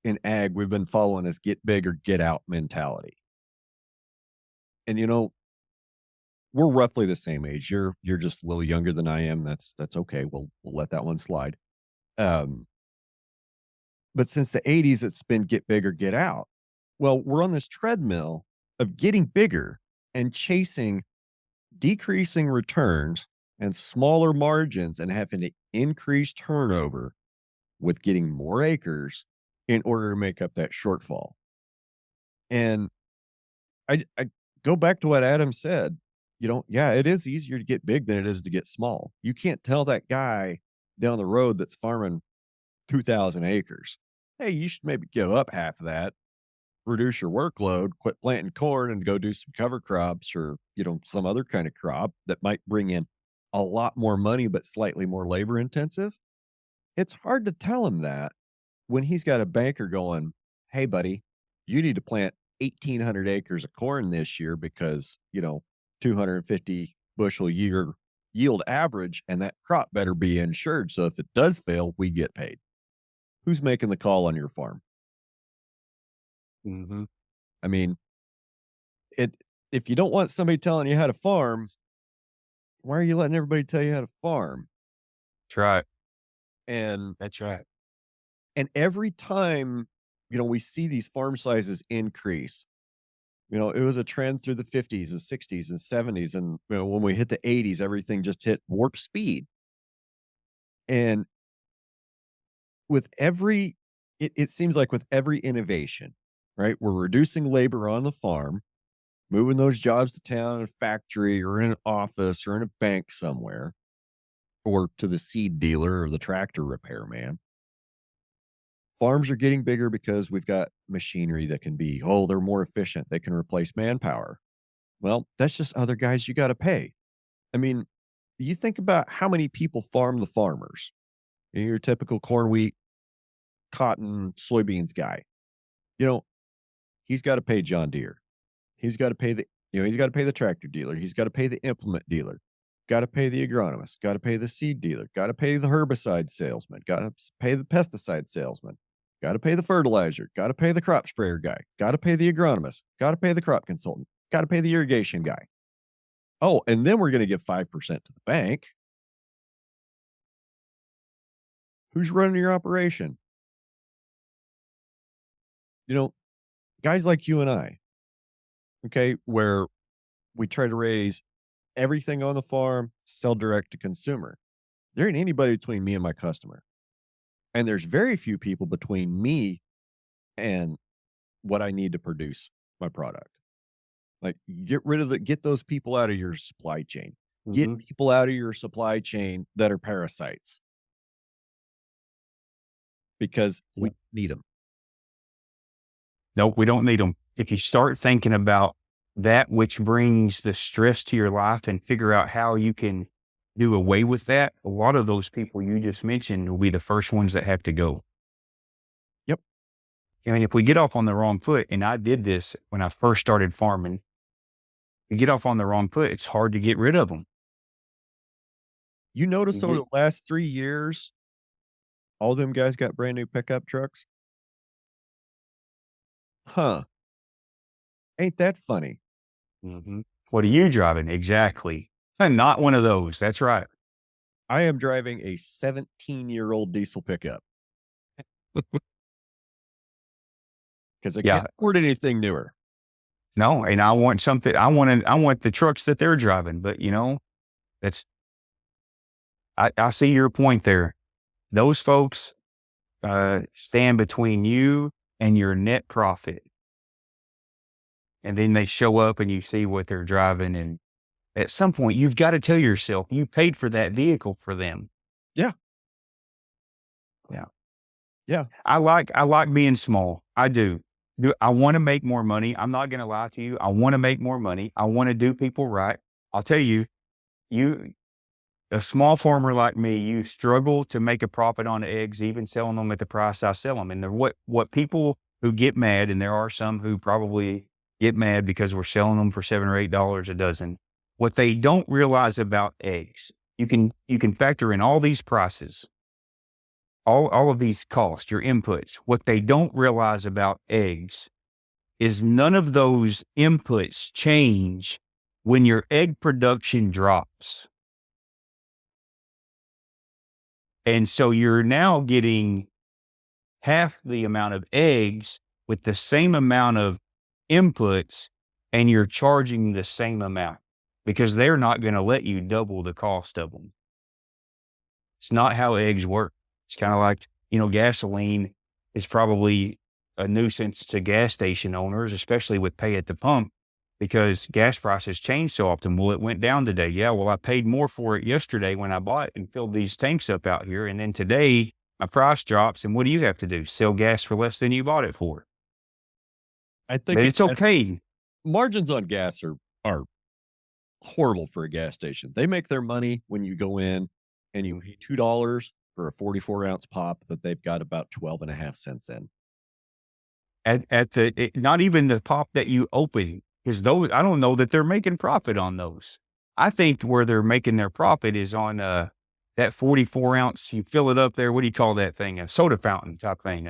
in ag, we've been following this get big or get out mentality. And, we're roughly the same age. You're just a little younger than I am. That's okay. We'll let that one slide. Um, but since the 80s, it's been get big or get out. Well, we're on this treadmill of getting bigger and chasing decreasing returns and smaller margins and having to increase turnover with getting more acres in order to make up that shortfall. And I go back to what Adam said. Yeah, it is easier to get big than it is to get small. You can't tell that guy down the road that's farming 2,000 acres, hey, you should maybe give up half of that, reduce your workload, quit planting corn and go do some cover crops or, some other kind of crop that might bring in a lot more money, but slightly more labor intensive. It's hard to tell him that when he's got a banker going, "Hey, buddy, you need to plant 1,800 acres of corn this year because, 250 bushel year yield average, and that crop better be insured. So if it does fail, we get paid." Who's making the call on your farm? Mhm. I mean, it if you don't want somebody telling you how to farm, why are you letting everybody tell you how to farm? That's right. And That's right. and every time, we see these farm sizes increase. It was a trend through the 50s and 60s and 70s. And when we hit the 80s, everything just hit warp speed. And with every it seems like with every innovation, right? We're reducing labor on the farm, moving those jobs to town, in a factory or in an office or in a bank somewhere, or to the seed dealer or the tractor repairman. Farms are getting bigger because we've got machinery that can be, they're more efficient. They can replace manpower. Well, that's just other guys you got to pay. I mean, you think about how many people farm the farmers. Your typical corn, wheat, cotton, soybeans guy. You know, he's got to pay John Deere. He's got to pay the tractor dealer. He's got to pay the implement dealer. Got to pay the agronomist. Got to pay the seed dealer. Got to pay the herbicide salesman. Got to pay the pesticide salesman. Got to pay the fertilizer. Got to pay the crop sprayer guy. Got to pay the agronomist. Got to pay the crop consultant. Got to pay the irrigation guy. Oh, and then we're going to give 5% to the bank. Who's running your operation? You know, guys like you and I, okay, where we try to raise everything on the farm, sell direct to consumer. There ain't anybody between me and my customer. And there's very few people between me and what I need to produce my product. Like get those people out of your supply chain. Get Mhm. people out of your supply chain that are parasites because we Yeah. need them. Nope, we don't need them. If you start thinking about that which brings the stress to your life and figure out how you can do away with that, a lot of those people you just mentioned will be the first ones that have to go. Yep. I mean, if we get off on the wrong foot, and I did this when I first started farming, you get off on the wrong foot, it's hard to get rid of them. You notice over Mhm. the last 3 years, all them guys got brand new pickup trucks? Huh. Ain't that funny? Mhm. What are you driving? Exactly. And not one of those. That's right. I am driving a 17-year-old diesel pickup because I can't Yeah. afford anything newer. No, and I want something I want the trucks that they're driving, but, that's I see your point there. Those folks, stand between you and your net profit, and then they show up and you see what they're driving, and at some point, you've gotta tell yourself, you paid for that vehicle for them. Yeah, Yeah. yeah. I like being small. I do. I wanna make more money. I'm not gonna lie to you. I wanna make more money. I wanna do people right. I'll tell you, you a small farmer like me, you struggle to make a profit on eggs, even selling them at the price I sell them. And what people who get mad, and there are some who probably get mad because we're selling them for $7 or $8 a dozen. What they don't realize about eggs, you can factor in all these prices, all of these costs, your inputs. What they don't realize about eggs is none of those inputs change when your egg production drops. And so you're now getting half the amount of eggs with the same amount of inputs, and you're charging the same amount because they're not going to let you double the cost of them. It's not how eggs work. It's kind of like, gasoline is probably a nuisance to gas station owners, especially with pay at the pump, because gas prices change so often. Well, it went down today. Yeah, well, I paid more for it yesterday when I bought it and filled these tanks up out here. And then today my price drops. And what do you have to do? Sell gas for less than you bought it for. I think But it's okay. margins on gas are horrible for a gas station. They make their money when you go in and you pay $2 for a 44-ounce pop that they've got about 12 and a half cents in. Not even the pop that you open, because those, I don't know that they're making profit on those. I think where they're making their profit is on that 44-ounce. You fill it up there. What do you call that thing? A soda fountain type thing,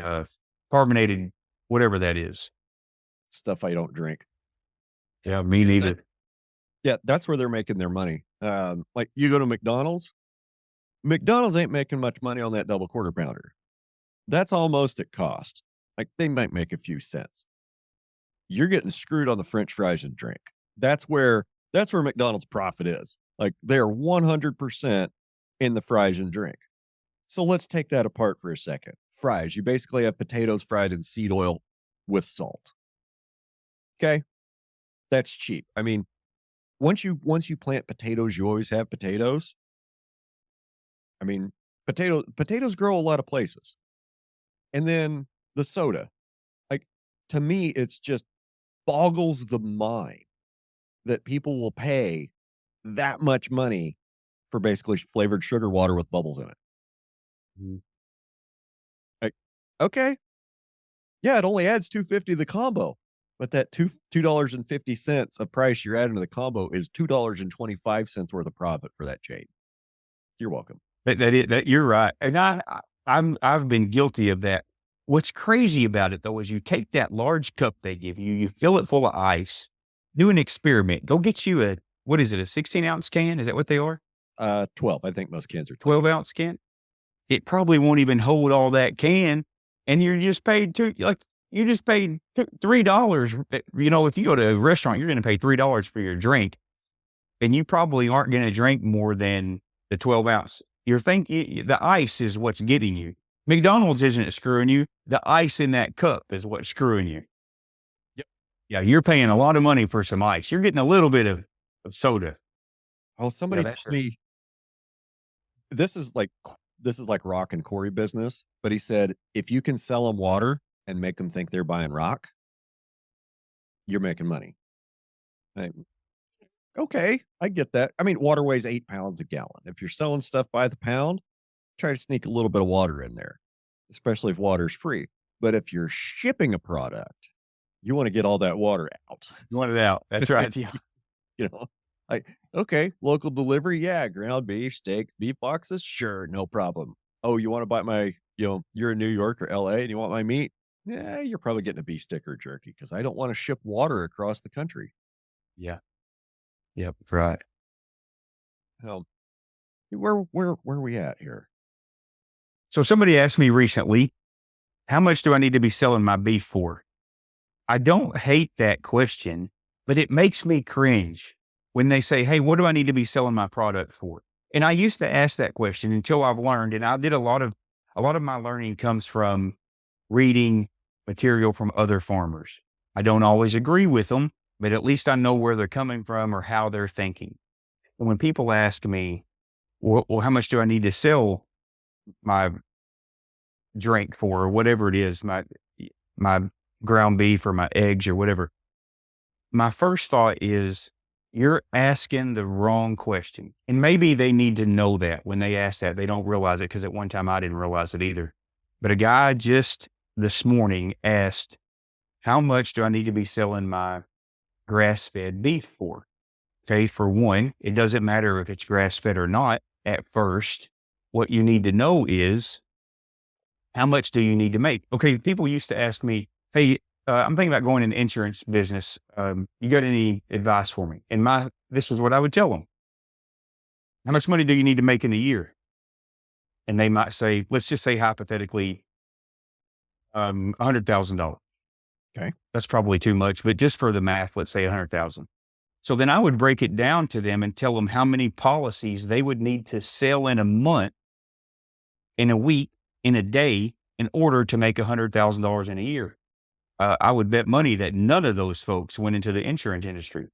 carbonated, whatever that is. Stuff I don't drink. Yeah, me neither. Yeah, that's where they're making their money. Like you go to McDonald's ain't making much money on that double quarter pounder. That's almost at cost. Like they might make a few cents. You're getting screwed on the French fries and drink. That's where McDonald's profit is. Like they're 100% in the fries and drink. So let's take that apart for a second. Fries, you basically have potatoes fried in seed oil with salt. Okay? That's cheap. I mean, once you plant potatoes, you always have potatoes. I mean, potatoes grow a lot of places. And then the soda. Like to me, it's just boggles the mind that people will pay that much money for basically flavored sugar water with bubbles in it. Mhm. Like, okay, yeah, it only adds 250 to the combo, but that $2.50 of price you're adding to the combo is $2.25 worth of profit for that chain. You're welcome. That you're right. And I've been guilty of that. What's crazy about it though is you take that large cup they give you, you fill it full of ice, do an experiment. Go get you what is it, a 16-ounce can? Is that what they are? 12. I think most cans are 12. 12-ounce can? It probably won't even hold all that can. And you just paid $3. If you go to a restaurant, you're going to pay $3 for your drink, and you probably aren't going to drink more than the 12-ounce. The ice is what's getting you. McDonald's isn't screwing you. The ice in that cup is what's screwing you. Yep. Yeah, you're paying a lot of money for some ice. You're getting a little bit of soda. Oh, Yeah, somebody that's told me this is like rock and Corey business, but he said if you can sell them water and make them think they're buying rock, you're making money. Like, okay, I get that. I mean, water weighs 8 pounds a gallon. If you're selling stuff by the pound, try to sneak a little bit of water in there, especially if water's free. But if you're shipping a product, you want to get all that water out. You want it out. That's right. Yeah. You know, like, okay, local delivery. Yeah. Ground beef, steaks, beef boxes. Sure. No problem. Oh, you want to buy you're in New York or LA and you want my meat? Yeah. You're probably getting a beef stick or jerky because I don't want to ship water across the country. Yeah. Yep. Right. Um, where are we at here? So somebody asked me recently, how much do I need to be selling my beef for? I don't hate that question, but it makes me cringe when they say, hey, what do I need to be selling my product for? And I used to ask that question until I've learned, and I did a lot of my learning comes from reading material from other farmers. I don't always agree with them, but at least I know where they're coming from or how they're thinking. And when people ask me, well, how much do I need to sell my drink for, or whatever it is, my ground beef or my eggs or whatever, my first thought is You're asking the wrong question. And maybe they need to know that when they ask that, they don't realize it because at one time I didn't realize it either. But a guy just this morning asked, how much do I need to be selling my grass fed beef for? Okay. For one, it doesn't matter if it's grass fed or not at first. What you need to know is how much do you need to make? Okay. People used to ask me, hey, I'm thinking about going in the insurance business. You got any advice for me? And this is what I would tell them. How much money do you need to make in a year? And they might say, let's just say hypothetically, $100,000. Okay. That's probably too much, but just for the math, let's say 100,000. So then I would break it down to them and tell them how many policies they would need to sell in a month, in a week, in a day, in order to make $100,000 in a year. I would bet money that none of those folks went into the insurance industry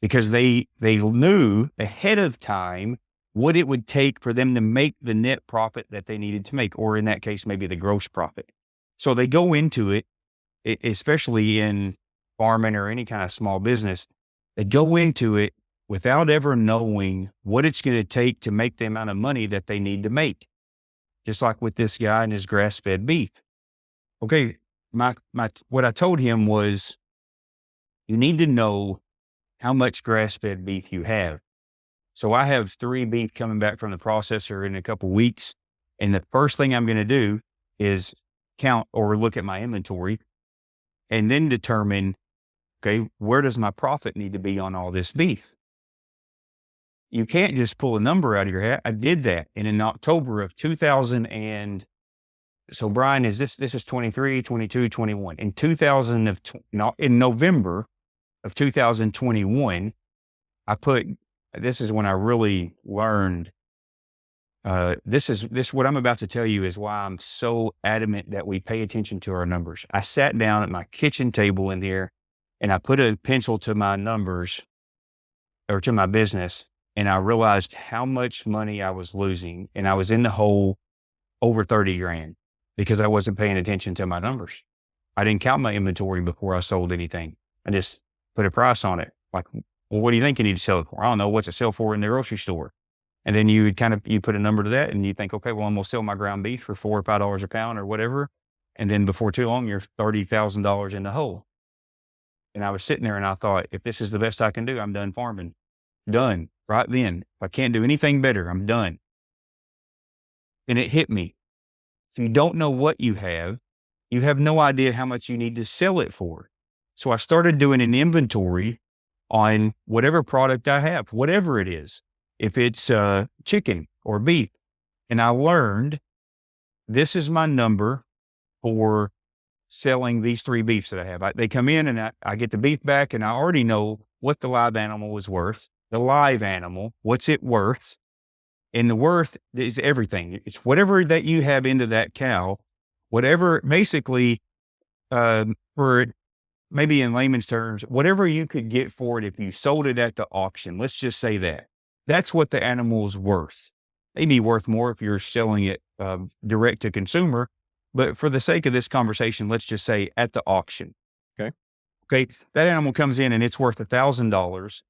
because they knew ahead of time what it would take for them to make the net profit that they needed to make, or in that case, maybe the gross profit. So they go into it, especially in farming or any kind of small business, they go into it without ever knowing what it's going to take to make the amount of money that they need to make. Just like with this guy and his grass-fed beef. Okay, what I told him was, you need to know how much grass-fed beef you have. So I have 3 beef coming back from the processor in a couple of weeks. And the first thing I'm going to do is count or look at my inventory and then determine, okay, where does my profit need to be on all this beef? You can't just pull a number out of your hat. I did that. And in October of 2000 and so Brian, this is 23, 22, 21. In November of 2021, this is when I really learned, what I'm about to tell you is why I'm so adamant that we pay attention to our numbers. I sat down at my kitchen table in there and I put a pencil to my numbers or to my business. And I realized how much money I was losing, and I was in the hole over 30 grand because I wasn't paying attention to my numbers. I didn't count my inventory before I sold anything. I just put a price on it. Like, well, what do you think you need to sell it for? I don't know. What's it sell for in the grocery store? And then you put a number to that and you think, okay, well, I'm going to sell my ground beef for $4 or $5 a pound or whatever. And then before too long, you're $30,000 in the hole. And I was sitting there and I thought, if this is the best I can do, I'm done farming. Done right then. If I can't do anything better, I'm done. And it hit me. If you don't know what you have no idea how much you need to sell it for. So I started doing an inventory on whatever product I have, whatever it is. If it's chicken or beef. And I learned this is my number for selling these 3 beefs that I have. They come in and I get the beef back and I already know what the live animal was worth. The live animal, what's it worth? And the worth is everything. It's whatever that you have into that cow, whatever basically, for maybe in layman's terms, whatever you could get for it if you sold it at the auction. Let's just say that. That's what the animal is worth. They may be worth more if you're selling it direct to consumer. But for the sake of this conversation, let's just say at the auction. Okay. Okay. That animal comes in and it's worth $1,000.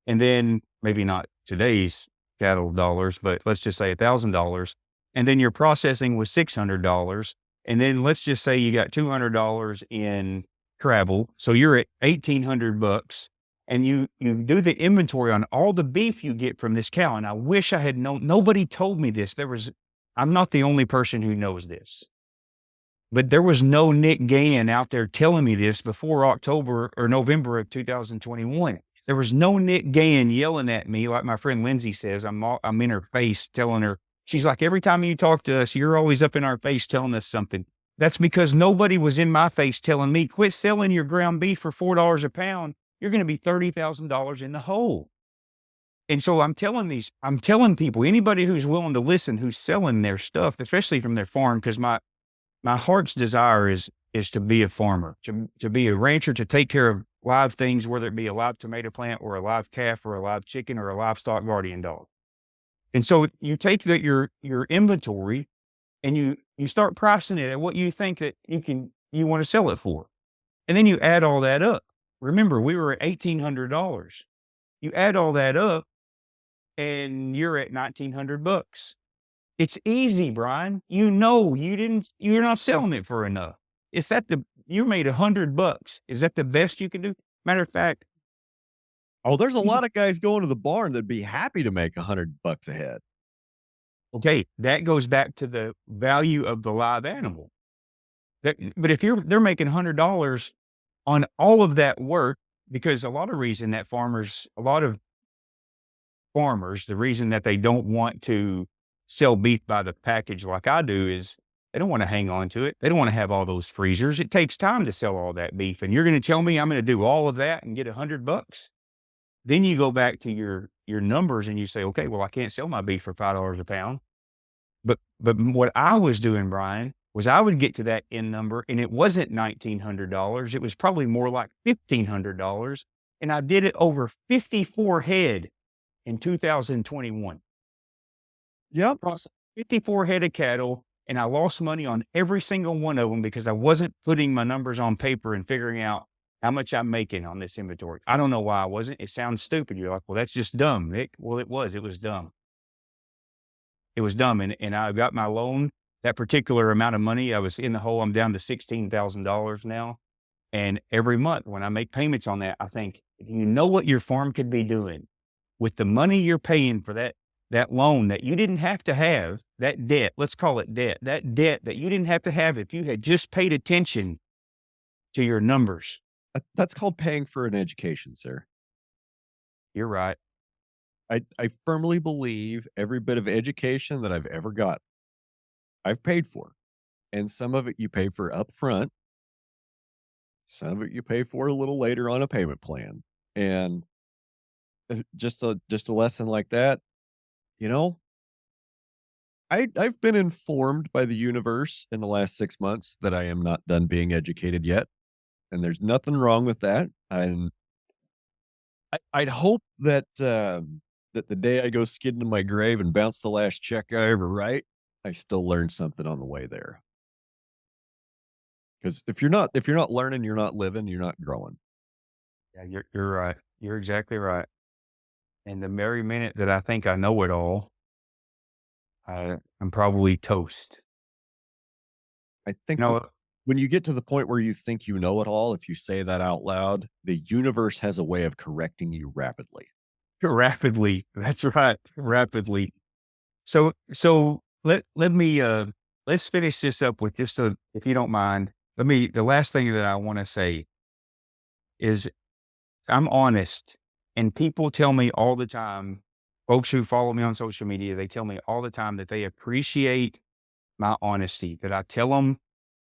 And then maybe not today's cattle dollars, but let's just say $1,000. And then your processing was $600. And then let's just say you got $200 in travel. So you're at $1,800 and you do the inventory on all the beef you get from this cow. And I wish I had known, nobody told me this. I'm not the only person who knows this, but there was no Nick Gann out there telling me this before October or November of 2021. There was no Nick Gann yelling at me like my friend Lindsay says. I'm in her face telling her, she's like, every time you talk to us, you're always up in our face telling us something. That's because nobody was in my face telling me, quit selling your ground beef for $4 a pound. You're going to be $30,000 in the hole. And so I'm telling people, anybody who's willing to listen, who's selling their stuff, especially from their farm, because my heart's desire is to be a farmer, to be a rancher, to take care of live things, whether it be a live tomato plant or a live calf or a live chicken or a livestock guardian dog. And so you take your inventory and you start pricing it at what you think that you want to sell it for. And then you add all that up. Remember, we were at $1,800. You add all that up and you're at 1,900 bucks. It's easy, Brian. You know, you're not selling it for enough. Is that you made 100 bucks. Is that the best you can do? Matter of fact, Oh, there's a you lot of guys going to the barn that'd be happy to make $100 a head. okay, that goes back to the value of the live animal. But if they're making $100 on all of that work, because a lot of farmers, the reason that they don't want to sell beef by the package like I do is they don't want to hang on to it. They don't want to have all those freezers. It takes time to sell all that beef. And you're going to tell me I'm going to do all of that and get $100? Then you go back to your numbers and you say, okay, well, I can't sell my beef for $5 a pound. But what I was doing, Brian, was I would get to that end number and it wasn't $1,900. It was probably more like $1,500. And I did it over 54 head in 2021. Yep. Across 54 head of cattle, and I lost money on every single one of them because I wasn't putting my numbers on paper and figuring out how much I'm making on this inventory. I don't know why I wasn't. It sounds stupid. You're like, well, that's just dumb, Nick. Well, it was dumb. It was dumb. And I got my loan, that particular amount of money. I was in the hole. I'm down to $16,000 now. And every month when I make payments on that, I think, you know what your farm could be doing with the money you're paying for that loan that you didn't have to have, that debt, let's call it debt, that debt that you didn't have to have if you had just paid attention to your numbers. That's called paying for an education, sir. You're right. I firmly believe every bit of education that I've ever got, I've paid for. And some of it you pay for upfront, some of it you pay for a little later on a payment plan. And just a lesson like that, you know, I've been informed by the universe in the last 6 months that I am not done being educated yet, and there's nothing wrong with that. And I'd hope that, that the day I go skid into my grave and bounce the last check I ever write, I still learned something on the way there. Because if you're not learning, you're not living, you're not growing. Yeah, you're right. You're exactly right. And the very minute that I think I know it all, I'm probably toast. I think You know, when you get to the point where you think you know it all, if you say that out loud, the universe has a way of correcting you rapidly. rapidly. That's right. Rapidly. So let me let's finish this up with just a, if you don't mind. The last thing that I want to say is I'm honest, and people tell me all the time, folks who follow me on social media, they tell me all the time that they appreciate my honesty, that I tell them,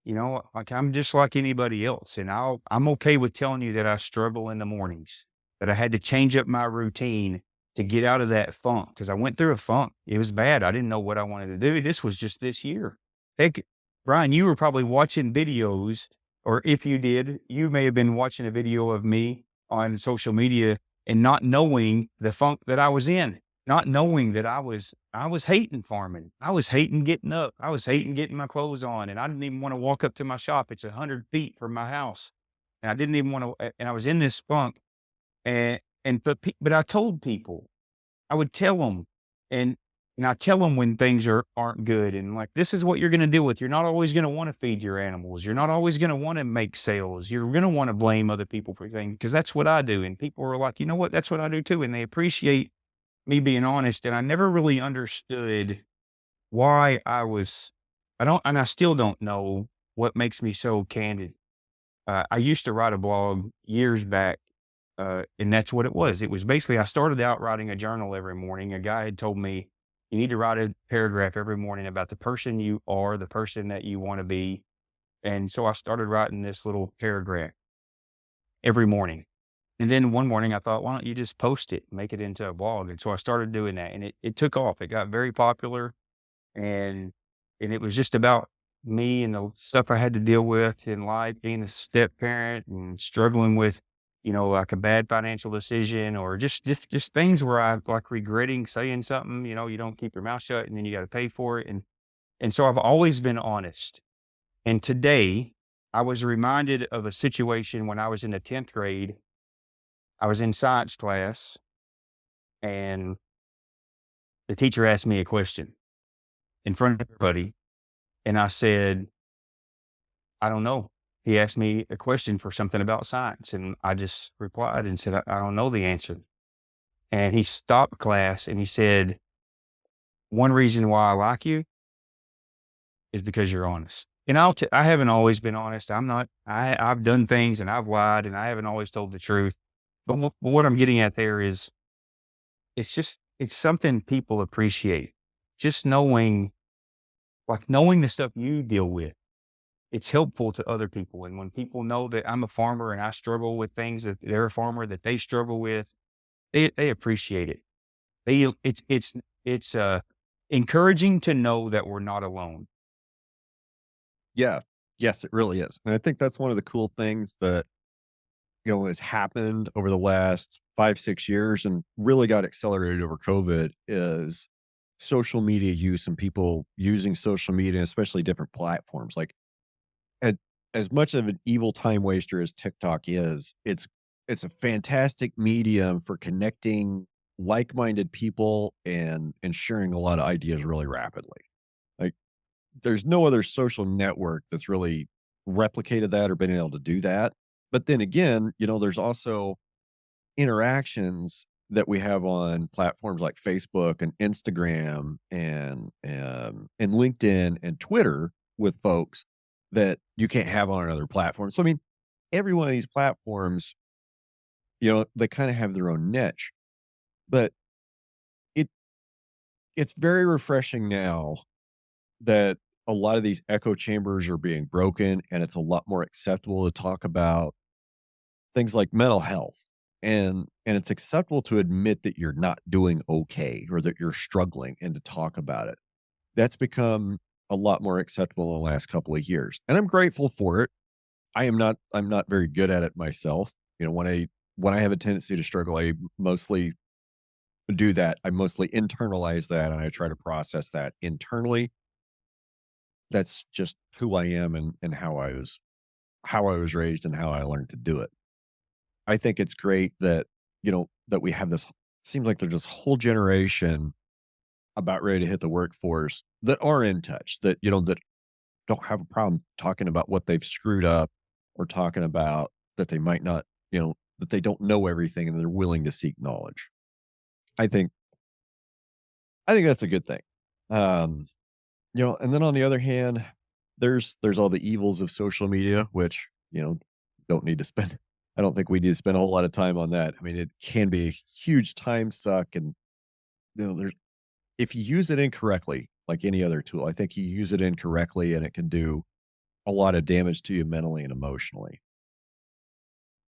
like I'm just like anybody else. And I'm okay with telling you that I struggle in the mornings, that I had to change up my routine to get out of that funk because I went through a funk. It was bad. I didn't know what I wanted to do. This was just this year. Heck, Brian, you were probably watching videos, or if you did, you may have been watching a video of me on social media and not knowing the funk that I was in, not knowing that I was hating farming. I was hating getting up. I was hating getting my clothes on, and I didn't even want to walk up to my shop. It's 100 feet from my house, and I didn't even want to. And I was in this funk, but I told people, I would tell them, and and I tell them when things aren't good, and like this is what you're going to deal with. You're not always going to want to feed your animals. You're not always going to want to make sales. You're going to want to blame other people for things because that's what I do. And people are like, you know what? That's what I do too, and they appreciate me being honest. And I never really understood why I don't, and I still don't know what makes me so candid. I used to write a blog years back, and that's what it was. It was basically, I started out writing a journal every morning. A guy had told me, you need to write a paragraph every morning about the person you are, the person that you want to be. And so I started writing this little paragraph every morning. And then one morning I thought, why don't you just post it, make it into a blog? And so I started doing that, and it took off. It got very popular, and it was just about me and the stuff I had to deal with in life, being a step parent and struggling with, like a bad financial decision, or just things where I like regretting saying something. You don't keep your mouth shut, and then you got to pay for it. And so I've always been honest. And today I was reminded of a situation when I was in the 10th grade. I was in science class, and the teacher asked me a question in front of everybody, and I said, "I don't know." He asked me a question for something about science, and I just replied and said, I don't know the answer." And he stopped class and he said, "One reason why I like you is because you're honest." And I haven't always been honest. I've done things and I've lied and I haven't always told the truth. But what I'm getting at there is it's something people appreciate. Just knowing the stuff you deal with, it's helpful to other people. And when people know that I'm a farmer and I struggle with things that they're a farmer that they struggle with, they appreciate it. It's encouraging to know that we're not alone. Yeah. Yes, it really is. And I think that's one of the cool things that, has happened over the last 5, 6 years and really got accelerated over COVID is social media use and people using social media, especially different platforms. Like, at as much of an evil time waster as TikTok is, it's a fantastic medium for connecting like-minded people and sharing a lot of ideas really rapidly. Like, there's no other social network that's really replicated that or been able to do that. But then again, there's also interactions that we have on platforms like Facebook and Instagram and LinkedIn and Twitter with folks that you can't have on another platform. So I mean, every one of these platforms, they kind of have their own niche, but it it's very refreshing now that a lot of these echo chambers are being broken and it's a lot more acceptable to talk about things like mental health, and it's acceptable to admit that you're not doing okay or that you're struggling and to talk about it. That's become a lot more acceptable in the last couple of years, and I'm grateful for it. I'm not very good at it myself. When I have a tendency to struggle, I mostly do that. I mostly internalize that and I try to process that internally. That's just who I am and how I was raised and how I learned to do it. I think it's great that we have this seems like there's this whole generation about ready to hit the workforce that are in touch, that don't have a problem talking about what they've screwed up or talking about that they might not, that they don't know everything and they're willing to seek knowledge. I think I think that's a good thing. Um, and then on the other hand, there's all the evils of social media, which, don't need to spend I don't think we need to spend a whole lot of time on that. I mean, it can be a huge time suck and there's if you use it incorrectly, like any other tool, I think you use it incorrectly and it can do a lot of damage to you mentally and emotionally.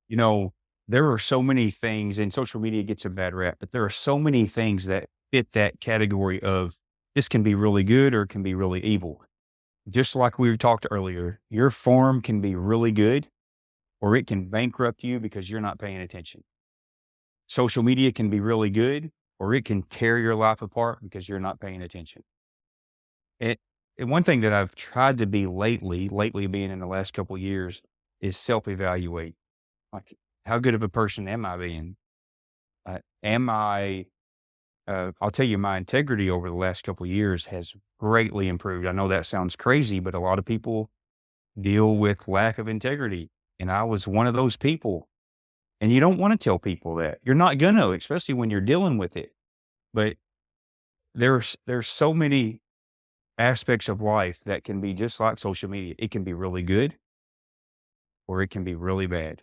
You know, there are so many things, and social media gets a bad rap, but there are so many things that fit that category of this can be really good or it can be really evil. Just like we talked earlier, your farm can be really good or it can bankrupt you because you're not paying attention. Social media can be really good or it can tear your life apart because you're not paying attention. It, and one thing that I've tried to be lately being in the last couple of years, is self evaluate. Like, how good of a person am I being? Am I I'll tell you, my integrity over the last couple of years has greatly improved. I know that sounds crazy, but a lot of people deal with lack of integrity. And I was one of those people. And you don't want to tell people that. You're not going to, especially when you're dealing with it. But there's so many aspects of life that can be just like social media. It can be really good or it can be really bad.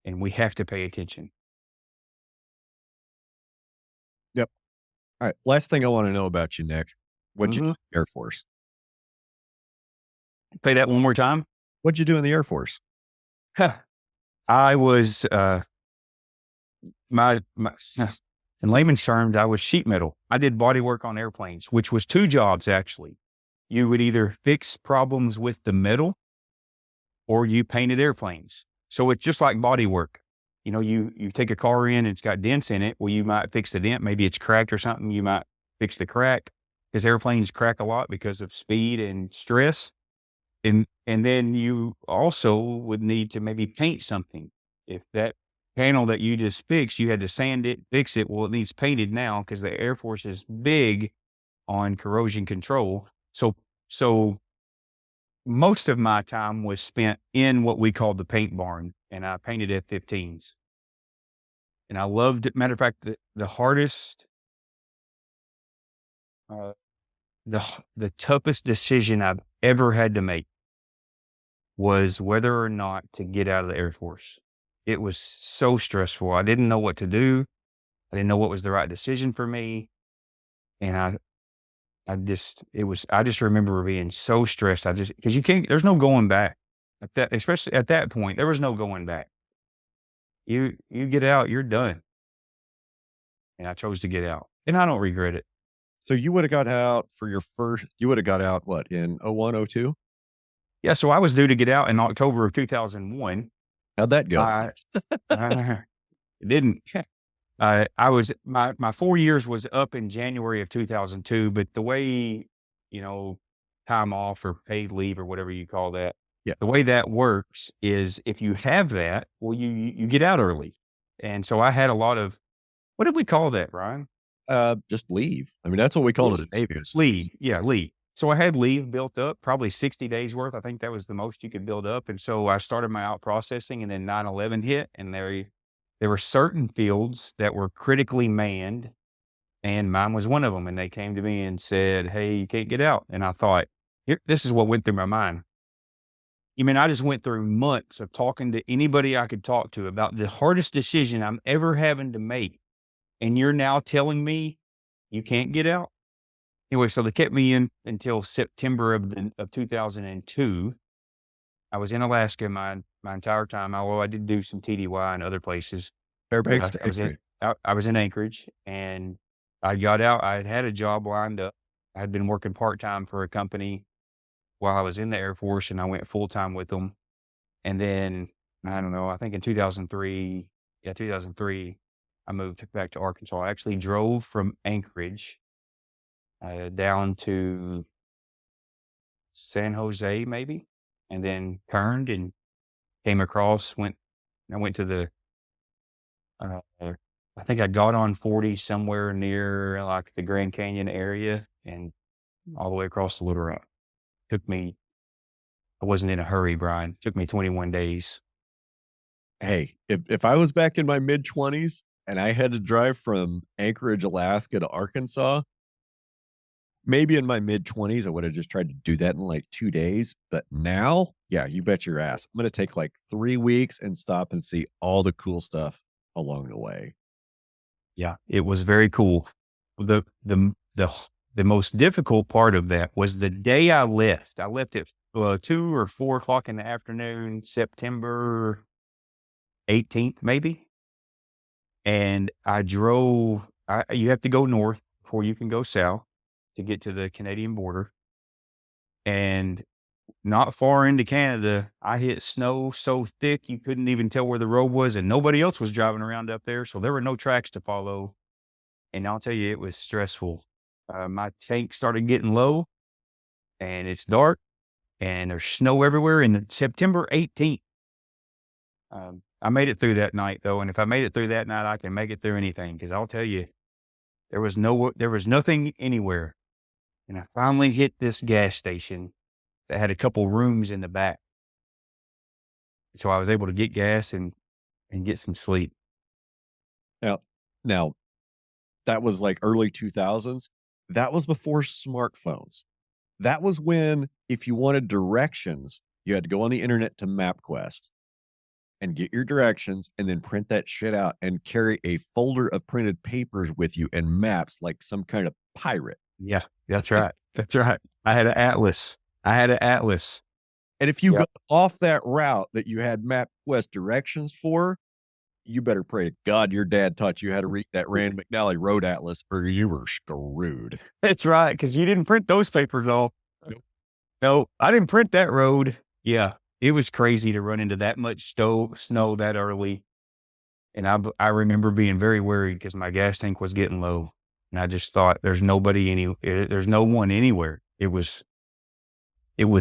And we have to pay attention. Yep. All right. Last thing I want to know about you, Nick. What'd you do Mhm. in the Air Force? Say that one more time. What'd you do in the Air Force? I was my in layman's terms, I was sheet metal. I did body work on airplanes, which was 2 jobs actually. You would either fix problems with the metal or you painted airplanes. So it's just like body work. You take a car in and it's got dents in it. Well, you might fix the dent. Maybe it's cracked or something. You might fix the crack because airplanes crack a lot because of speed and stress. And then you also would need to maybe paint something if that panel that you just fixed, you had to sand it, fix it. Well, it needs painted now because the Air Force is big on corrosion control. So most of my time was spent in what we called the paint barn, and I painted F-15s. And I loved it. Matter of fact, the hardest, uh, the toughest decision I've ever had to make was whether or not to get out of the Air Force. It was so stressful. I didn't know what to do. I didn't know what was the right decision for me. And I just remember being so stressed. Cause you can't, there's no going back especially at that point, there was no going back. You get out, you're done. And I chose to get out and I don't regret it. So you would have got out for your first you would have got out what, in '01, '02? Yeah. So I was due to get out in October of 2001. How'd that go? I, I didn't. I was my 4 years was up in January of 2002, but the way, you know, time off or paid leave or whatever you call that, Yeah. the way that works is if you have that, well, you get out early. And so I had a lot of, what did we call that, Brian? Just leave. I mean, that's what we called it Leave. at Navy. It was Leave. Yeah, leave. So I had leave built up, probably 60 days worth. I think that was the most you could build up. And so I started my out processing and then 9/11 hit and there were certain fields that were critically manned and mine was one of them. And they came to me and said, "Hey, you can't get out." And I thought, here, this is what went through my mind. You mean I just went through months of talking to anybody I could talk to about the hardest decision I'm ever having to make. And you're now telling me you can't get out? Anyway, so they kept me in until September of 2002. I was in Alaska my entire time, although I did do some TDY in other places. Fairbanks to I was in Anchorage. I was in Anchorage, and I got out. I had a job lined up. I had been working part-time for a company while I was in the Air Force, and I went full-time with them. And then, I don't know, I think in 2003, yeah, 2003, I moved back to Arkansas. I actually drove from Anchorage down to San Jose maybe, and then turned and came across, I went to uh, I think I got on 40 somewhere near like the Grand Canyon area and all the way across the Little Rock. Took me, I wasn't in a hurry, Brian. Took me 21 days. Hey, if I was back in my mid-20s and I had to drive from Anchorage, Alaska to Arkansas, maybe in my mid-20s, I would have just tried to do that in like 2 days. But now, yeah, you bet your ass. I'm gonna take like 3 weeks and stop and see all the cool stuff along the way. Yeah, it was very cool. The most difficult part of that was the day I left. I left at 2 or 4 o'clock in the afternoon, September 18th, maybe. And I drove, you have to go north before you can go south to get to the Canadian border. And not far into Canada, I hit snow so thick you couldn't even tell where the road was, and nobody else was driving around up there. So there were no tracks to follow. And I'll tell you, it was stressful. My tank started getting low and it's dark and there's snow everywhere. And September 18th, I made it through that night though. And if I made it through that night, I can make it through anything. Cause I'll tell you, there was nothing anywhere. And I finally hit this gas station that had a couple rooms in the back. So I was able to get gas and get some sleep. Now, that was like early 2000s. That was before smartphones. That was when, if you wanted directions, you had to go on the internet to MapQuest and get your directions and then print that shit out and carry a folder of printed papers with you and maps like some kind of pirate. Yeah, that's right. That's right. I had an atlas. And if you Yep. go off that route that you had MapQuest directions for, you better pray to God your dad taught you how to read that Rand McNally Road Atlas or you were screwed. That's right, because you didn't print those papers off. Nope. No, I didn't print that road. Yeah, it was crazy to run into that much snow that early, and I remember being very worried because my gas tank was getting low, and I just thought, "There's there's no one anywhere." It was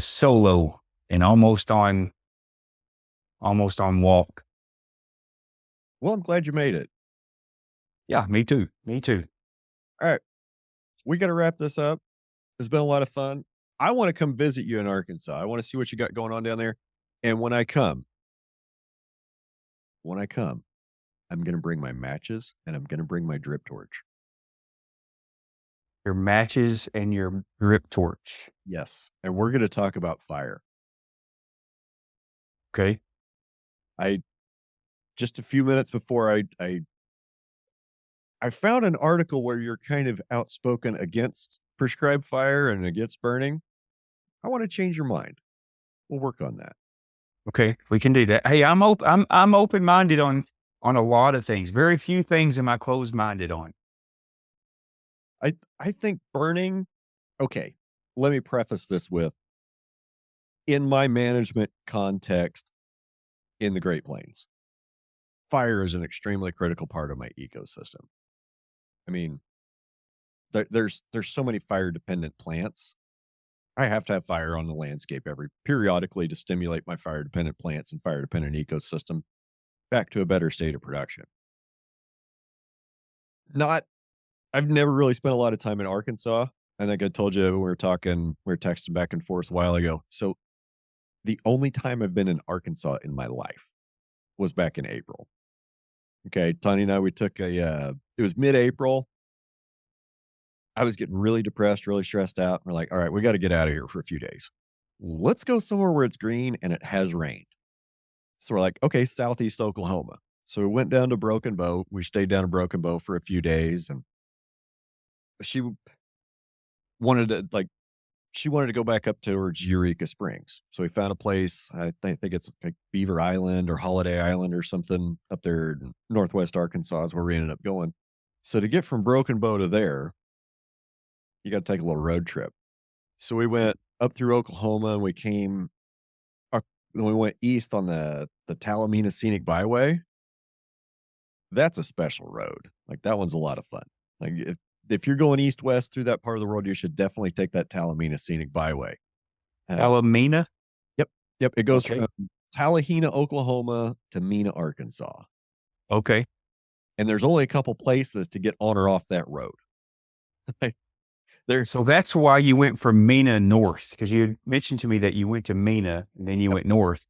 so low and almost on walk. Well, I'm glad you made it. Yeah, me too. Me too. All right, we got to wrap this up. It's been a lot of fun. I want to come visit you in Arkansas. I want to see what you got going on down there. And when I come, I'm going to bring my matches and I'm going to bring my drip torch. Your matches and your drip torch. Yes. And we're going to talk about fire. Okay. I just a few minutes before I found an article where you're kind of outspoken against prescribed fire and against burning. I want to change your mind. We'll work on that. Okay. We can do that. Hey, I'm open minded on a lot of things. Very few things am I closed minded on. I think burning. Okay, let me preface this with in my management context in the Great Plains, fire is an extremely critical part of my ecosystem. I mean, there's so many fire dependent plants. I have to have fire on the landscape every periodically to stimulate my fire dependent plants and fire dependent ecosystem back to a better state of production. Not I've never really spent a lot of time in Arkansas. I think I told you when we were texting back and forth a while ago. So the only time I've been in Arkansas in my life was back in April. Okay, Tony and I, we took it was mid-April. I was getting really depressed, really stressed out. We're like, all right, we got to get out of here for a few days. Let's go somewhere where it's green and it has rained. So we're like, okay, Southeast Oklahoma. So we went down to Broken Bow. We stayed down in Broken Bow for a few days, and she wanted to like she wanted to go back up towards Eureka Springs. So we found a place. I think it's like Beaver Island or Holiday Island or something up there in Northwest Arkansas is where we ended up going. So to get from Broken Bow to there, you got to take a little road trip. So we went up through Oklahoma and uh, we went east on the Talamina Scenic Byway. That's a special road. Like that one's a lot of fun. Like if you're going east west through that part of the world, you should definitely take that Talamina Scenic Byway. Uh, Alameda. Yep, yep, it goes Okay. from Tallahena, Oklahoma to Mena, Arkansas, Okay. and there's only a couple places to get on or off that road. There So that's why you went from Mena north, because you had mentioned to me that you went to Mena and then you Yep, went north,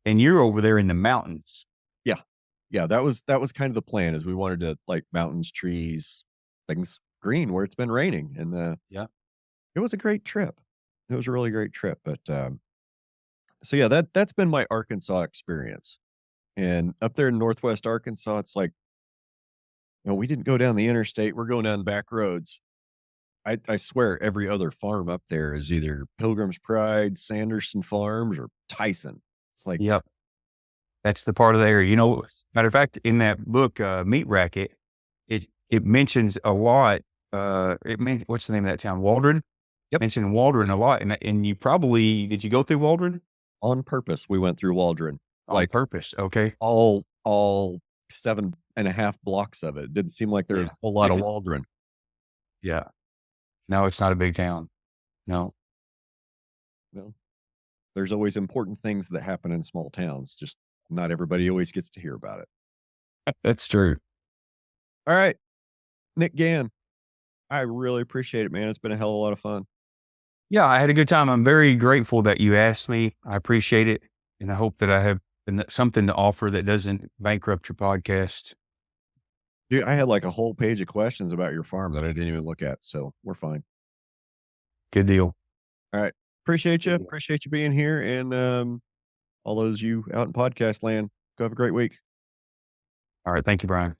and you're over there in the mountains. yeah, yeah, that was kind of the plan is we wanted to like mountains, trees, things green where it's been raining, and, Yeah. it was a great trip. It was a really great trip, but, so yeah, that's been my Arkansas experience, and up there in Northwest Arkansas, it's like, we didn't go down the interstate, we're going down back roads. I swear every other farm up there is either Pilgrim's Pride, Sanderson Farms, or Tyson. It's like, Yep. That's the part of the area. You know, matter of fact, in that book, Meat Racket, it mentions a lot. What's the name of that town? Waldron. yep, Mentioned Waldron a lot, and you probably did you go through Waldron on purpose, we went through Waldron, on like purpose? Okay. all 7.5 blocks of it. Didn't seem like there was Yeah. a whole lot of Waldron. Yeah. No, it's not a big town. No, You know, there's always important things that happen in small towns. Just not everybody always gets to hear about it. that's true. All right, Nick Gann, I really appreciate it, man. It's been a hell of a lot of fun. Yeah, I had a good time. I'm very grateful that you asked me. I appreciate it, and I hope that I have something to offer that doesn't bankrupt your podcast. Dude, I had like a whole page of questions about your farm that I didn't even look at. So we're fine. Good deal. All right. Appreciate you. Good deal. Appreciate you being here. And all those you out in podcast land, go have a great week. All right. Thank you, Brian.